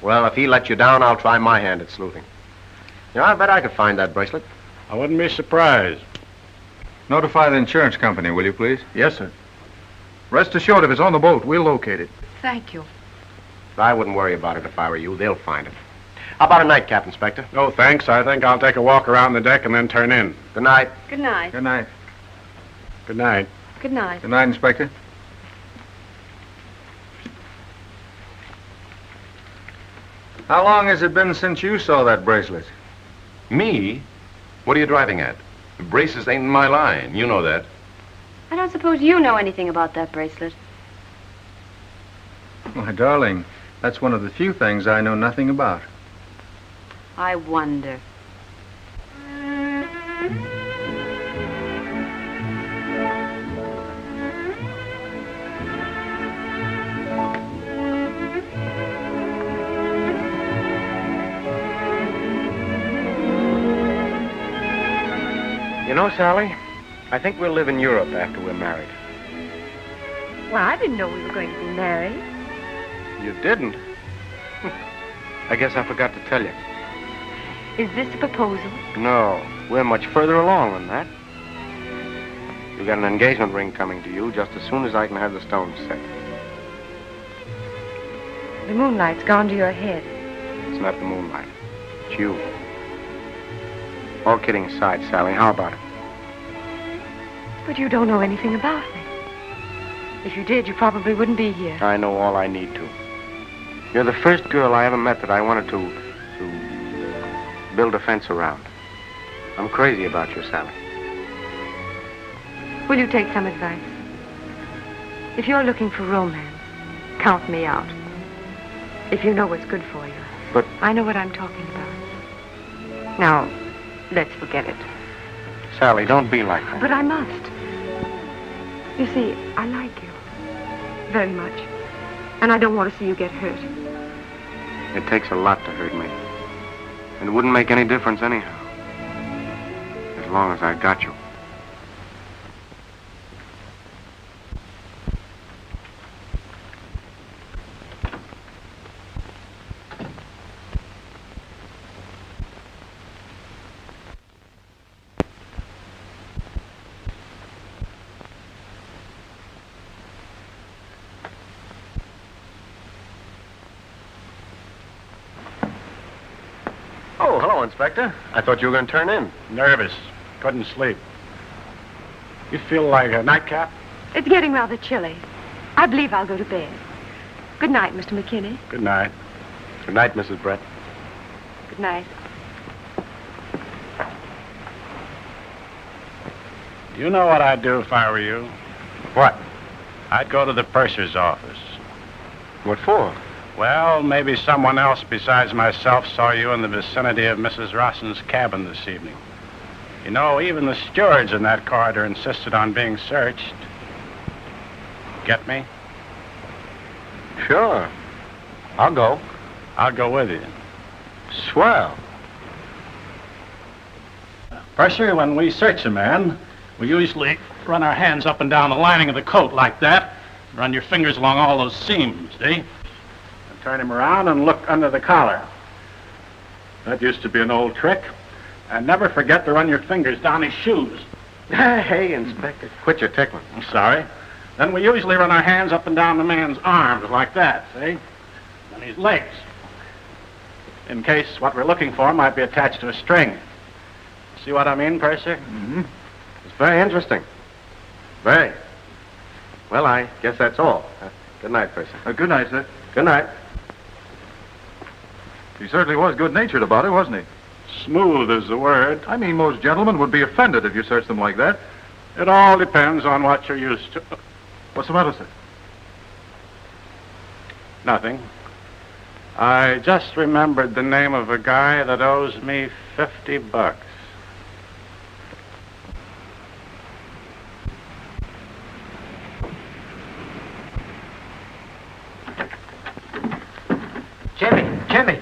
Well, if he let you down, I'll try my hand at sleuthing. You know, I bet I could find that bracelet. I wouldn't be surprised. Notify the insurance company, will you, please? Yes, sir. Rest assured, if it's on the boat, we'll locate it. Thank you. I wouldn't worry about it if I were you. They'll find it. How about a nightcap, Inspector? No, thanks. I think I'll take a walk around the deck and then turn in. Good night. Good night. Good night. Good night. Good night. Good night, Inspector. How long has it been since you saw that bracelet? Me? What are you driving at? Braces ain't in my line. You know that. I don't suppose you know anything about that bracelet. My darling, that's one of the few things I know nothing about. I wonder. You know, Sally, I think we'll live in Europe after we're married. Well, I didn't know we were going to be married. You didn't? I guess I forgot to tell you. Is this a proposal? No, we're much further along than that. You've got an engagement ring coming to you just as soon as I can have the stones set. The moonlight's gone to your head. It's not the moonlight. It's you. All kidding aside, Sally, how about it? But you don't know anything about me. If you did, you probably wouldn't be here. I know all I need to. You're the first girl I ever met that I wanted to build a fence around. I'm crazy about you, Sally. Will you take some advice? If you're looking for romance, count me out. If you know what's good for you. But I know what I'm talking about. Now, let's forget it. Sally, don't be like that. But I must. You see, I like you. Very much. And I don't want to see you get hurt. It takes a lot to hurt me. And it wouldn't make any difference anyhow. As long as I got you. Oh, hello, Inspector. I thought you were going to turn in. Nervous. Couldn't sleep. You feel like a nightcap? It's getting rather chilly. I believe I'll go to bed. Good night, Mr. McKinney. Good night. Good night, Mrs. Brett. Good night. Do you know what I'd do if I were you? What? I'd go to the purser's office. What for? Well, maybe someone else besides myself saw you in the vicinity of Mrs. Rosson's cabin this evening. You know, even the stewards in that corridor insisted on being searched. Get me? Sure. I'll go. I'll go with you. Swell. Purser, when we search a man, we usually run our hands up and down the lining of the coat like that. Run your fingers along all those seams, see? Turn him around and look under the collar. That used to be an old trick. And never forget to run your fingers down his shoes. Hey, Inspector, quit your tickling. I'm sorry. Then we usually run our hands up and down the man's arms like that, see? And his legs. In case what we're looking for might be attached to a string. See what I mean, Purser? Mm-hmm. It's very interesting. Very. Well, I guess that's all. Good night, Purser. Good night, sir. Good night. He certainly was good-natured about it, wasn't he? Smooth is the word. I mean, most gentlemen would be offended if you searched them like that. It all depends on what you're used to. What's the matter, sir? Nothing. I just remembered the name of a guy that owes me $50. Jimmy!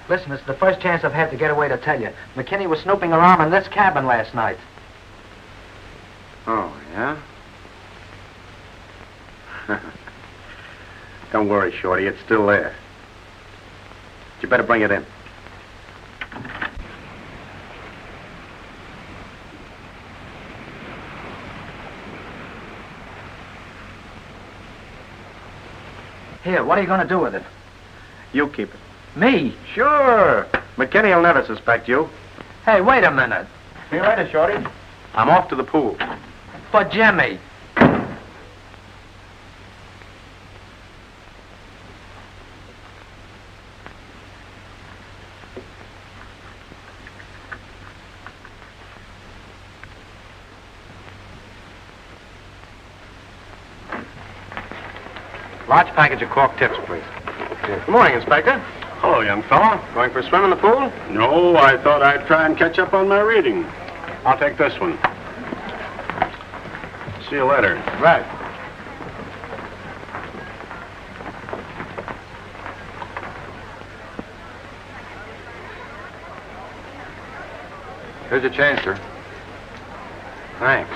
Listen, it's the first chance I've had to get away to tell you. McKinney was snooping around in this cabin last night. Oh, yeah? Don't worry, Shorty. It's still there. You better bring it in. Here, what are you going to do with it? You keep it. Me? Sure. McKinney will never suspect you. Hey, wait a minute. You ready, Shorty? I'm off to the pool. But Jimmy. Large package of cork tips, please. Good morning, Inspector. Hello, young fella. Going for a swim in the pool? No, I thought I'd try and catch up on my reading. I'll take this one. See you later. Right. Here's your change, sir. Thanks.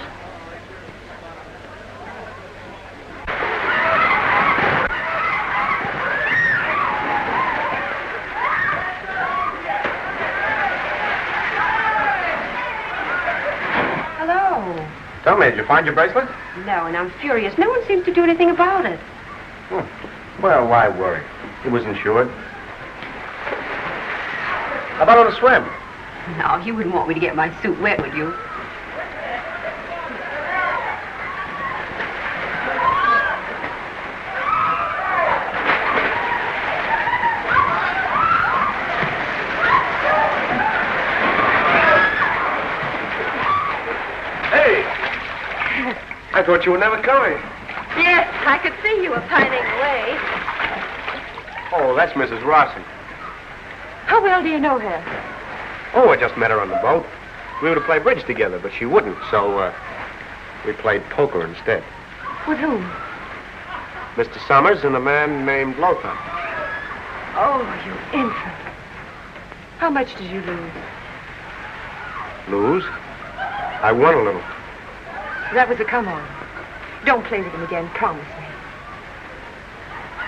Tell me, did you find your bracelet? No, and I'm furious. No one seems to do anything about it. Well, why worry? It was insured. How about on a swim? No, you wouldn't want me to get my suit wet, would you? I thought you were never coming. Yes, I could see you were pining away. Oh, that's Mrs. Rosson. How well do you know her? Oh, I just met her on the boat. We were to play bridge together, but she wouldn't, so we played poker instead. With whom? Mr. Summers and a man named Lothar. Oh, you infant. How much did you lose? Lose? I won a little. That was a come-on. Don't play with him again, promise me.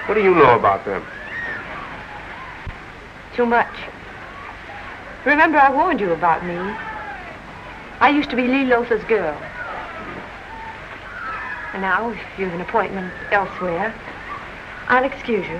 What do you know about them? Too much. Remember, I warned you about me. I used to be Lee Lothar's girl. And now, if you have an appointment elsewhere, I'll excuse you.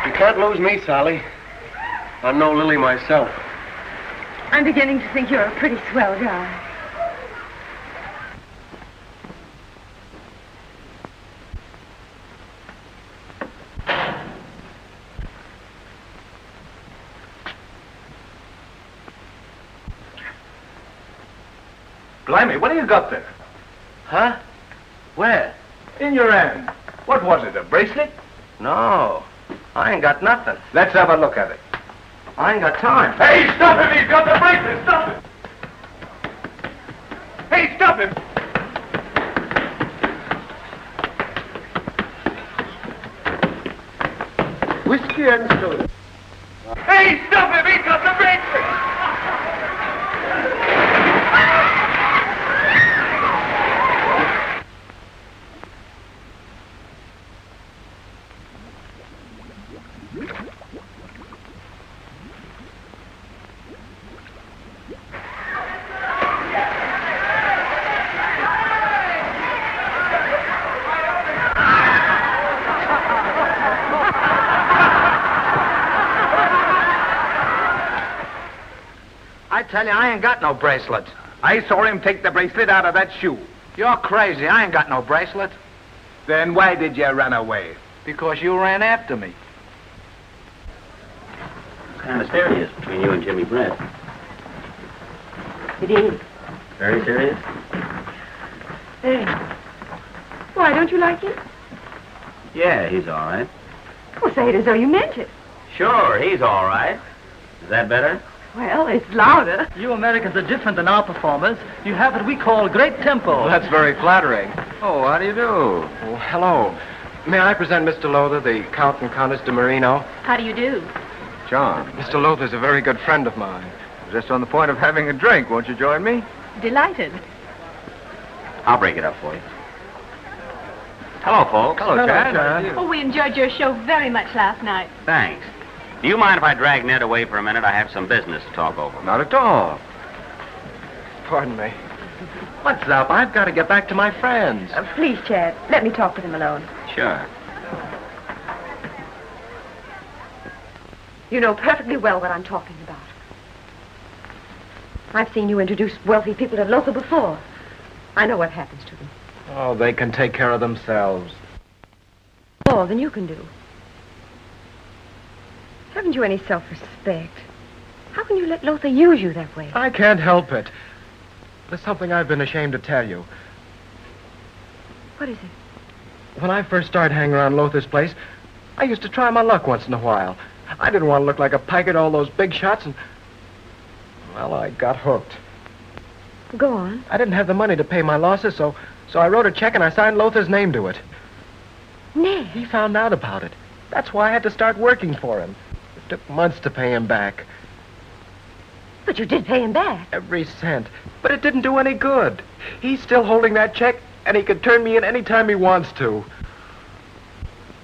You can't lose me, Sally. I'm no Lily myself. I'm beginning to think you're a pretty swell guy. Blimey, what do you got there? Huh? Where? In your hand. What was it, a bracelet? No, I ain't got nothing. Let's have a look at it. I ain't got time. Hey, stop him! He's got the bracelet! Stop him! Hey, stop him! Whiskey and soda. Hey, stop him! He's got the bracelet! I tell you, I ain't got no bracelet. I saw him take the bracelet out of that shoe. You're crazy. I ain't got no bracelet. Then why did you run away? Because you ran after me. It's kind of serious between you and Jimmy Brett. It is. Very serious? Hey. Why, don't you like him? Yeah, he's all right. Well, say it as though you meant it. Sure, he's all right. Is that better? Well, it's louder. You Americans are different than our performers. You have what we call great tempo. Well, that's very flattering. Oh, how do you do? Oh, hello. May I present Mr. Lothar, the Count and Countess de Marino? How do you do? John, Mr. Lothar's a very good friend of mine. just on the point of having a drink. Won't you join me? Delighted. I'll break it up for you. Hello, folks. Hello, Chad. Oh, we enjoyed your show very much last night. Thanks. Do you mind if I drag Ned away for a minute? I have some business to talk over. Not at all. Pardon me. What's up? I've got to get back to my friends. Please, Chad, let me talk with him alone. Sure. You know perfectly well what I'm talking about. I've seen you introduce wealthy people to Lothar before. I know what happens to them. Oh, they can take care of themselves. More than you can do. Haven't you any self-respect? How can you let Lothar use you that way? I can't help it. There's something I've been ashamed to tell you. What is it? When I first started hanging around Lothar's place, I used to try my luck once in a while. I didn't want to look like a pike at all those big shots, and... well, I got hooked. Go on. I didn't have the money to pay my losses, so I wrote a check and I signed Lothar's name to it. Ned? He found out about it. That's why I had to start working for him. It took months to pay him back. But you did pay him back. Every cent. But it didn't do any good. He's still holding that check, and he could turn me in any time he wants to.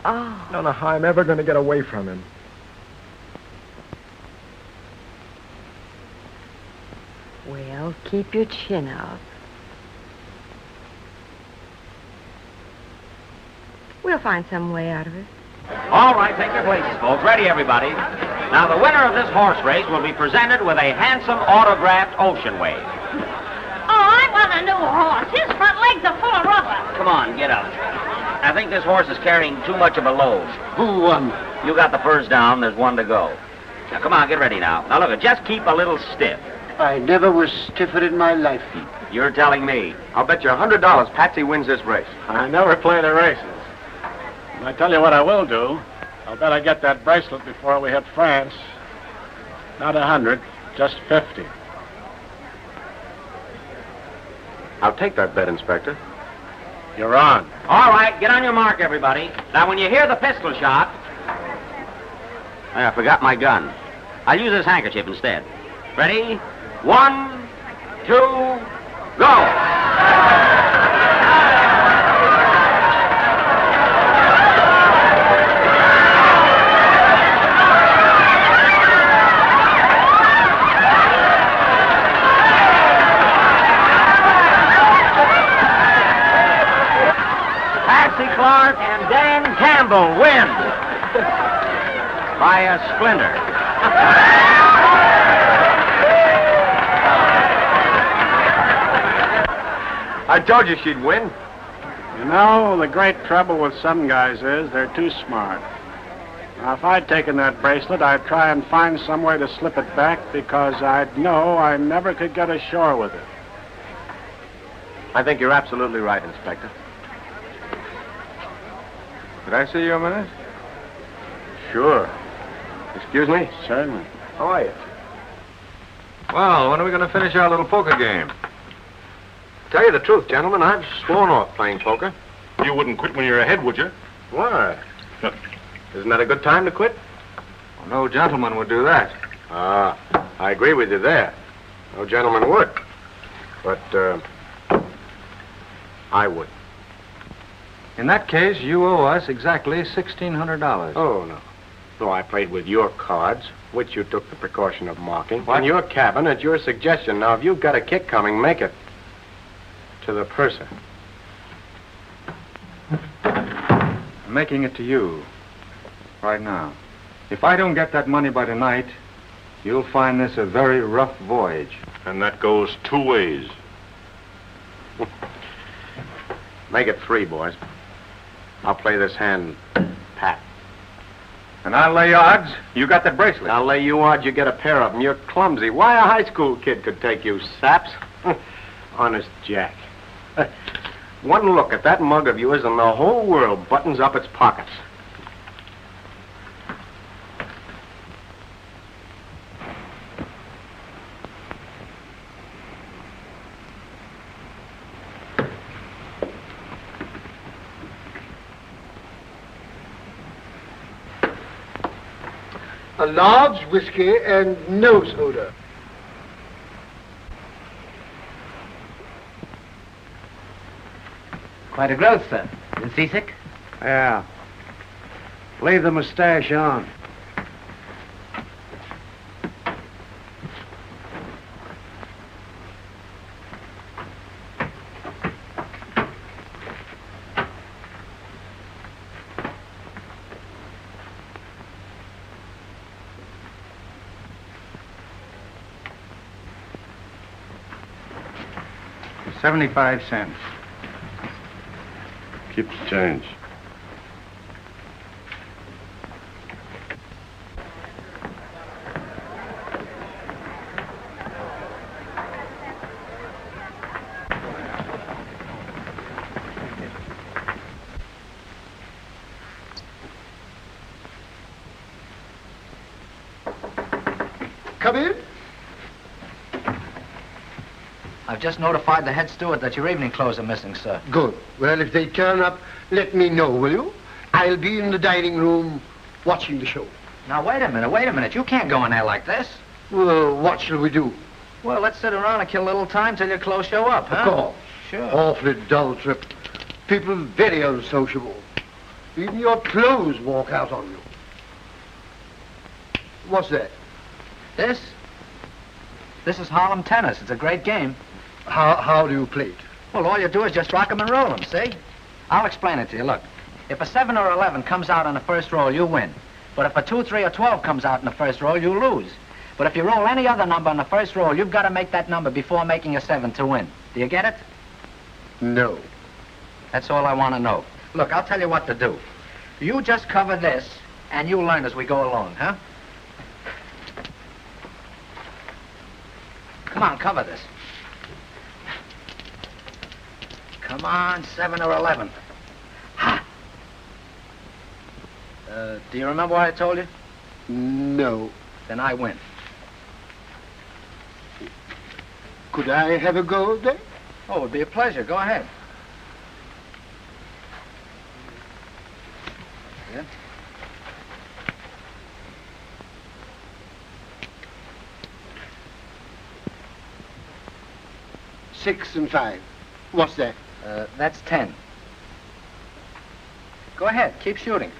Oh. I don't know how I'm ever going to get away from him. Well, keep your chin up. We'll find some way out of it. All right, take your places, folks. Ready, everybody. Now, the winner of this horse race will be presented with a handsome autographed ocean wave. Oh, I want a new horse. His front legs are full of rubber. Come on, get up. I think this horse is carrying too much of a load. Who won? You got the first down. There's one to go. Now, come on, get ready now. Now, look, just keep a little stiff. I never was stiffer in my life. You're telling me. I'll bet you $100 Patsy wins this race. I never play the races. I tell you what I will do. I'll bet I get that bracelet before we hit France. Not 100, just 50. I'll take that bet, Inspector. You're on. All right, get on your mark, everybody. Now, when you hear the pistol shot... I forgot my gun. I'll use this handkerchief instead. Ready? 1, 2, go! Clark and Dan Campbell win by a splinter. I told you she'd win. You know, the great trouble with some guys is they're too smart. Now, if I'd taken that bracelet, I'd try and find some way to slip it back because I'd know I never could get ashore with it. I think you're absolutely right, Inspector. Could I see you a minute? Sure. Excuse me? Certainly. How are you? Well, when are we going to finish our little poker game? Tell you the truth, gentlemen, I've sworn off playing poker. You wouldn't quit when you're ahead, would you? Why? Isn't that a good time to quit? Well, no gentleman would do that. Ah, I agree with you there. No gentleman would. But, I would. In that case, you owe us exactly $1,600. Oh, no. No, I played with your cards, which you took the precaution of marking. What? In your cabin, at your suggestion. Now, if you've got a kick coming, make it. To the purser. I'm making it to you. Right now. If I don't get that money by tonight, you'll find this a very rough voyage. And that goes two ways. Make it 3, boys. I'll play this hand pat. And I'll lay odds you got that bracelet. I'll lay you odds you get a pair of them. You're clumsy. Why a high school kid could take you, saps? Honest Jack. One look at that mug of yours and the whole world buttons up its pockets. A large whiskey and no soda. Quite a growth, sir. You seasick? Yeah. Leave the mustache on. $0.75. Keep the change. Come in. I've just notified the head steward that your evening clothes are missing, sir. Good. Well, if they turn up, let me know, will you? I'll be in the dining room watching the show. Now, wait a minute. You can't go in there like this. Well, what shall we do? Well, let's sit around and kill a little time till your clothes show up, huh? Of course. Sure. Awfully dull trip. People very unsociable. Even your clothes walk out on you. What's that? This is Harlem tennis. It's a great game. How do you play it? Well, all you do is just rock 'em and roll 'em, see? I'll explain it to you. Look, if a 7 or 11 comes out on the first roll, you win. But if a 2, 3, or 12 comes out in the first roll, you lose. But if you roll any other number on the first roll, you've got to make that number before making a 7 to win. Do you get it? No. That's all I want to know. Look, I'll tell you what to do. You just cover this, and you learn as we go along, huh? Come on, cover this. Come on, 7 or 11. Ha! Do you remember what I told you? No. Then I win. Could I have a go then? Oh, it would be a pleasure. Go ahead. Yeah. 6 and 5. What's that? That's 10. Go ahead. Keep shooting.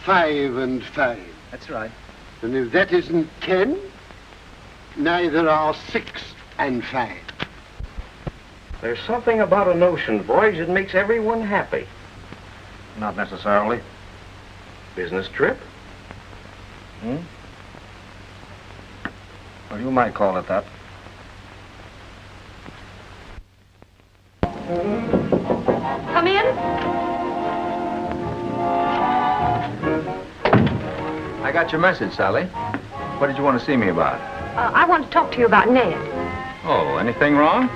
Five and 5. That's right. And if that isn't 10, neither are 6 and 5. There's something about an ocean voyage that makes everyone happy. Not necessarily. Business trip? Well, you might call it that. Come in. I got your message, Sally. What did you want to see me about? I want to talk to you about Ned. Oh, anything wrong?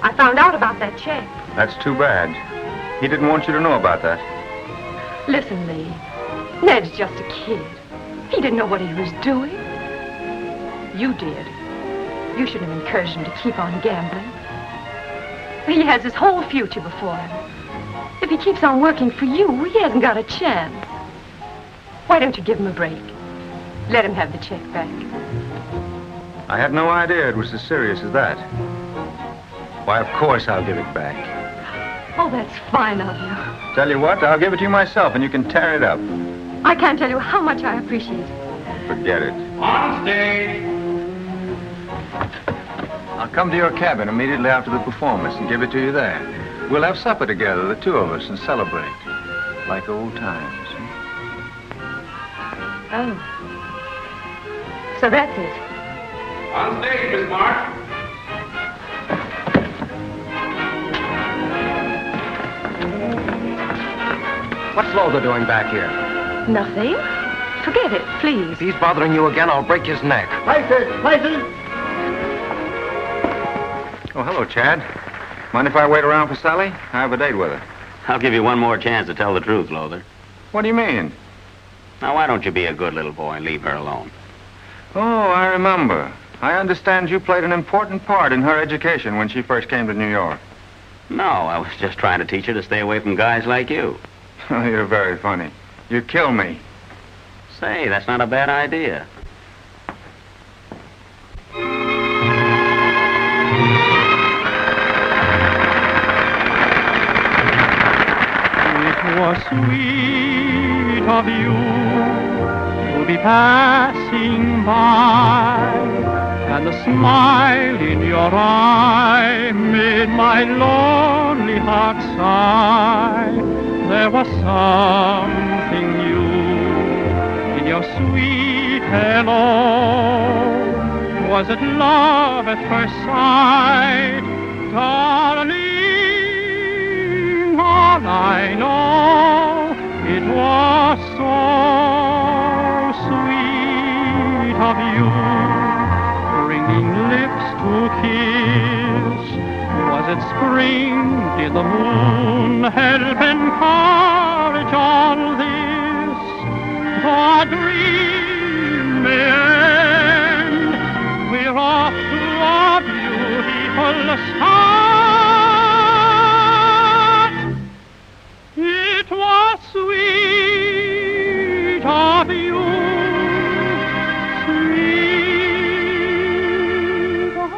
I found out about that check. That's too bad. He didn't want you to know about that. Listen, Lee. Ned's just a kid. He didn't know what he was doing. You did. You should have encouraged him to keep on gambling. He has his whole future before him. If he keeps on working for you, he hasn't got a chance. Why don't you give him a break? Let him have the check back. I had no idea it was as serious as that. Why, of course I'll give it back. Oh, that's fine of you. Tell you what, I'll give it to you myself and you can tear it up. I can't tell you how much I appreciate it. Forget it. On stage! I'll come to your cabin immediately after the performance and give it to you there. We'll have supper together, the two of us, and celebrate. Like old times. Oh. So that's it. On stage, Miss March. What's Lothar doing back here? Nothing. Forget it, please. If he's bothering you again, I'll break his neck. Places, places! Oh, hello, Chad. Mind if I wait around for Sally? I have a date with her. I'll give you one more chance to tell the truth, Lothar. What do you mean? Now, why don't you be a good little boy and leave her alone? Oh, I remember. I understand you played an important part in her education when she first came to New York. No, I was just trying to teach her to stay away from guys like you. Oh, you're very funny. You kill me. Say, that's not a bad idea. It was sweet of you to be passing by, and the smile in your eye made my lonely heart sigh. There was something new in your sweet hello. Was it love at first sight, darling? All I know, it was so sweet of you, bringing lips to kiss. Was it spring? Did the moon help encourage all this? The dream may end. We're off to a beautiful start. It was sweet of you, sweet of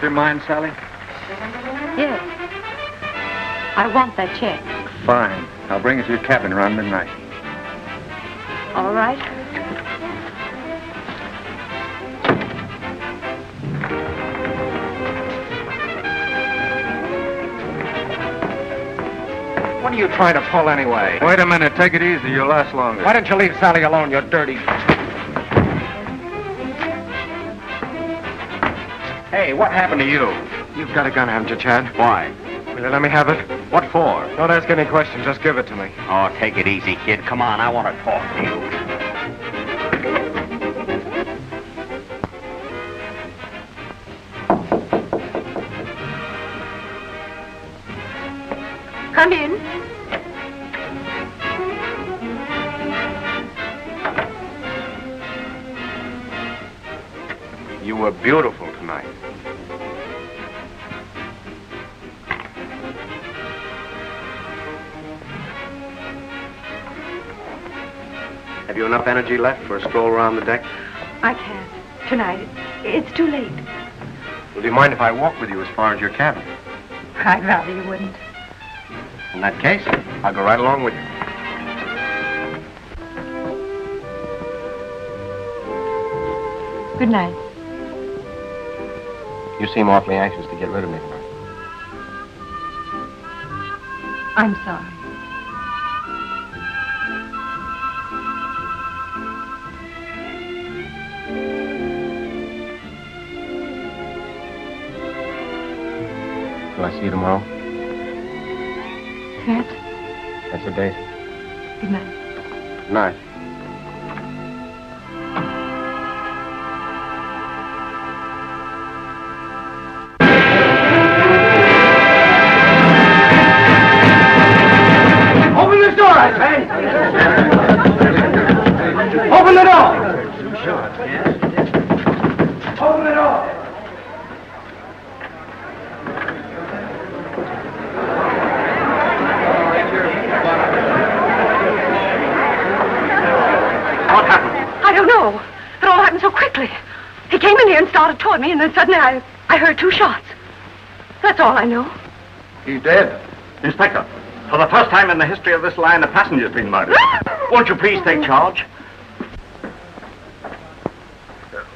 your mind, Sally? Yes. I want that check. Fine. I'll bring it to your cabin around midnight. All right. What are you trying to pull anyway? Wait a minute. Take it easy. You'll last longer. Why don't you leave Sally alone, you dirty... Hey, what happened to you? You've got a gun, haven't you, Chad? Why? Will you let me have it? What for? Don't ask any questions. Just give it to me. Oh, take it easy, kid. Come on, I want to talk to you. Come in. You were beautiful tonight. Have you enough energy left for a stroll around the deck? I can't. Tonight. It's too late. Well, do you mind if I walk with you as far as your cabin? I'd rather you wouldn't. In that case, I'll go right along with you. Good night. You seem awfully anxious to get rid of me tonight. I'm sorry. Will I see you tomorrow? Can't. That's the date. Good night. Good night. Open this door, I say! Open the door! Open the door! I don't know. It all happened so quickly. He came in here and started toward me, and then suddenly I heard 2 shots. That's all I know. He's dead. Inspector, for the first time in the history of this line, a passenger's been murdered. Won't you please take charge?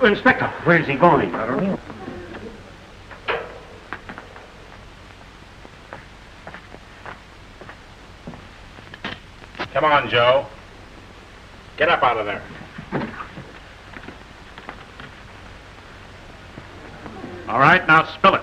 Inspector, where's he going? I don't know. Come on, Joe. Get up out of there. All right, now spill it.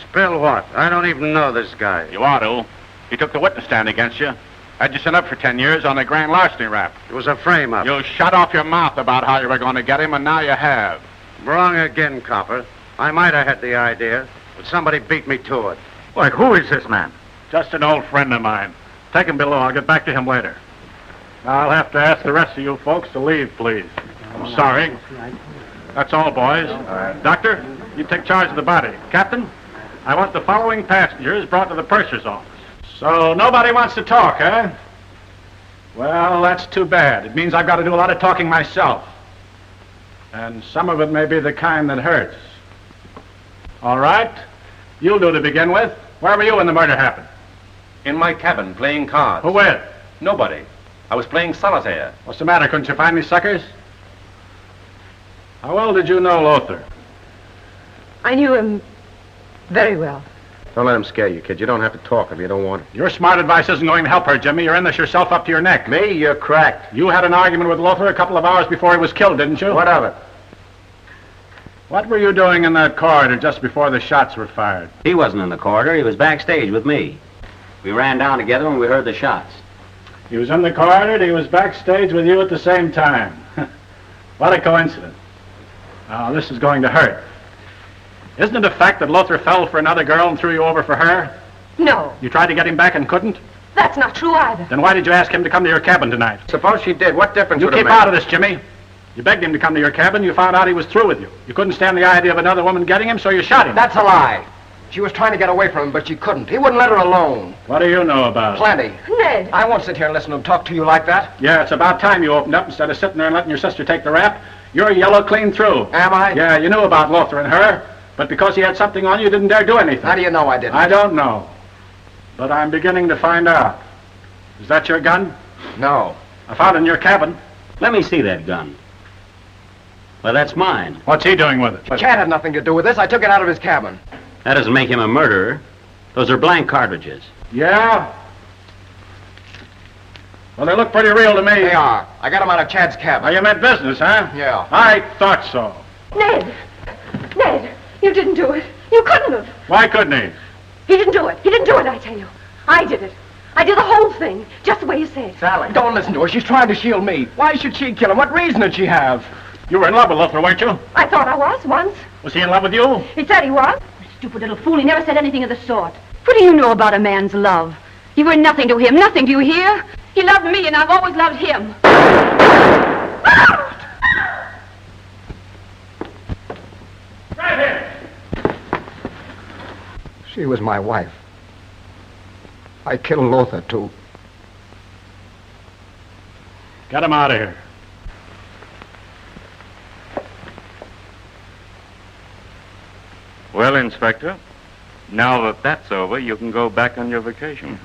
Spill what? I don't even know this guy. You ought to. He took the witness stand against you. Had you sent up for 10 years on a grand larceny rap. It was a frame-up. You shut off your mouth about how you were going to get him, and now you have. Wrong again, copper. I might have had the idea, but somebody beat me to it. Why, who is this man? Just an old friend of mine. Take him below. I'll get back to him later. I'll have to ask the rest of you folks to leave, please. I'm sorry. That's all, boys. Doctor, you take charge of the body. Captain, I want the following passengers brought to the purser's office. So nobody wants to talk, eh? Well, that's too bad. It means I've got to do a lot of talking myself. And some of it may be the kind that hurts. All right. You'll do to begin with. Where were you when the murder happened? In my cabin, playing cards. Who with? Nobody. I was playing solitaire. What's the matter? Couldn't you find me suckers? How well did you know Lothar? I knew him very well. Don't let him scare you, kid. You don't have to talk if you don't want to. Your smart advice isn't going to help her, Jimmy. You're in this yourself up to your neck. Me? You're cracked. You had an argument with Lothar a couple of hours before he was killed, didn't you? What of it? What were you doing in that corridor just before the shots were fired? He wasn't in the corridor. He was backstage with me. We ran down together when we heard the shots. He was in the corridor and he was backstage with you at the same time. What a coincidence. Now, this is going to hurt. Isn't it a fact that Lothar fell for another girl and threw you over for her? No, You tried to get him back and couldn't? that's not true either. Then why did you ask him to come to your cabin tonight? Suppose she did. What difference You would it keep make? out of this, Jimmy. You begged him to come to your cabin. You found out he was through with you. You couldn't stand the idea of another woman getting him, so you shot him. That's a lie. She was trying to get away from him, but she couldn't. He wouldn't let her alone. What do you know about it? Plenty. Ned. I won't sit here and listen to him talk to you like that. Yeah, it's about time you opened up instead of sitting there and letting your sister take the rap. You're yellow clean through. Am I? Yeah, you knew about Lothar and her. But because he had something on you didn't dare do anything. How do you know I didn't? I don't know. But I'm beginning to find out. Is that your gun? No. I found it in your cabin. Let me see that gun. Well, that's mine. What's he doing with it? Chad had nothing to do with this. I took it out of his cabin. That doesn't make him a murderer. Those are blank cartridges. Yeah? Well, they look pretty real to me. They are. I got them out of Chad's cabin. Oh, you meant business, huh? Yeah. I thought so. Ned! Ned, you didn't do it. You couldn't have. Why couldn't he? He didn't do it. He didn't do it, I tell you. I did it. I did the whole thing, just the way you said. Sally, don't listen to her. She's trying to shield me. Why should she kill him? What reason did she have? You were in love with Luther, weren't you? I thought I was once. Was he in love with you? He said he was. Stupid little fool, he never said anything of the sort. What do you know about a man's love? You were nothing to him, nothing, do you hear? He loved me, and I've always loved him. Right here. She was my wife. I killed Lothar, too. Get him out of here. Well, Inspector, now that that's over, you can go back on your vacation.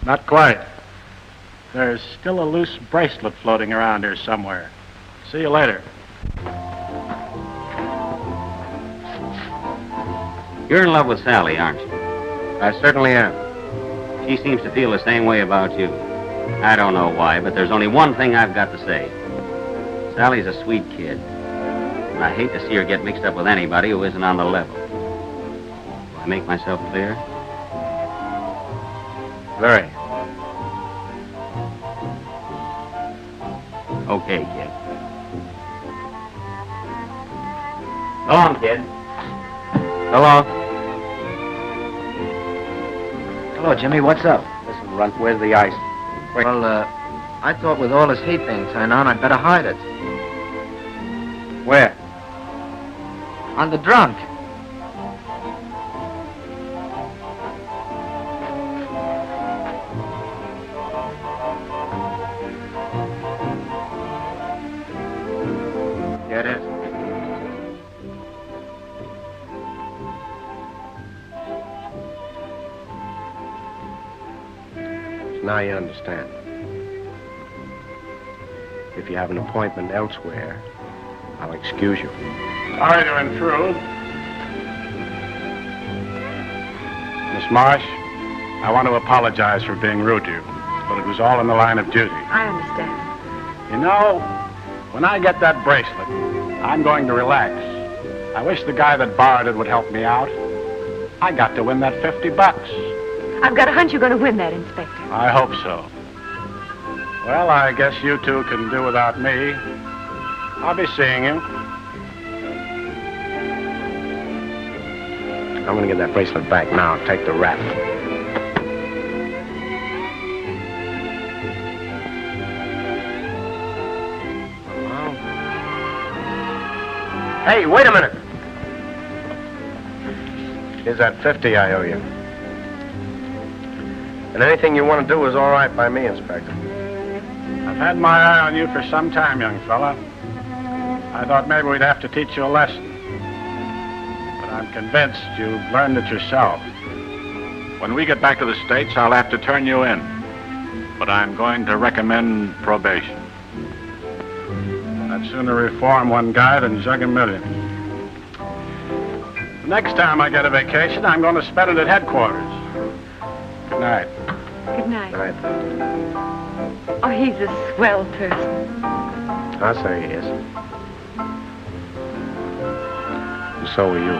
Not quite. There's still a loose bracelet floating around here somewhere. See you later. You're in love with Sally, aren't you? I certainly am. She seems to feel the same way about you. I don't know why, but there's only one thing I've got to say. Sally's a sweet kid, and I hate to see her get mixed up with anybody who isn't on the level. Do I make myself clear? Very. Okay, kid. Go on, kid. Hello. Hello, Jimmy. What's up? Listen, Runt, where's the ice? Quick. Well, I thought with all this heat thing going on, I'd better hide it. Where? On the drunk. Get it? Now you understand. If you have an appointment elsewhere, I'll excuse you. Sorry to intrude. Miss Marsh, I want to apologize for being rude to you, but it was all in the line of duty. I understand. You know, when I get that bracelet, I'm going to relax. I wish the guy that borrowed it would help me out. I got to win that $50. I've got a hunch you're going to win that, Inspector. I hope so. Well, I guess you two can do without me. I'll be seeing you. I'm gonna get that bracelet back now. Take the rap. Hey, wait a minute. Here's that 50 I owe you. And anything you want to do is all right by me, Inspector. I've had my eye on you for some time, young fella. I thought maybe we'd have to teach you a lesson. But I'm convinced you've learned it yourself. When we get back to the States, I'll have to turn you in. But I'm going to recommend probation. I'd sooner reform one guy than jug a million. The next time I get a vacation, I'm going to spend it at headquarters. Good night. Good night. Good night. Oh, he's a swell person. I'll say he is. And so are you.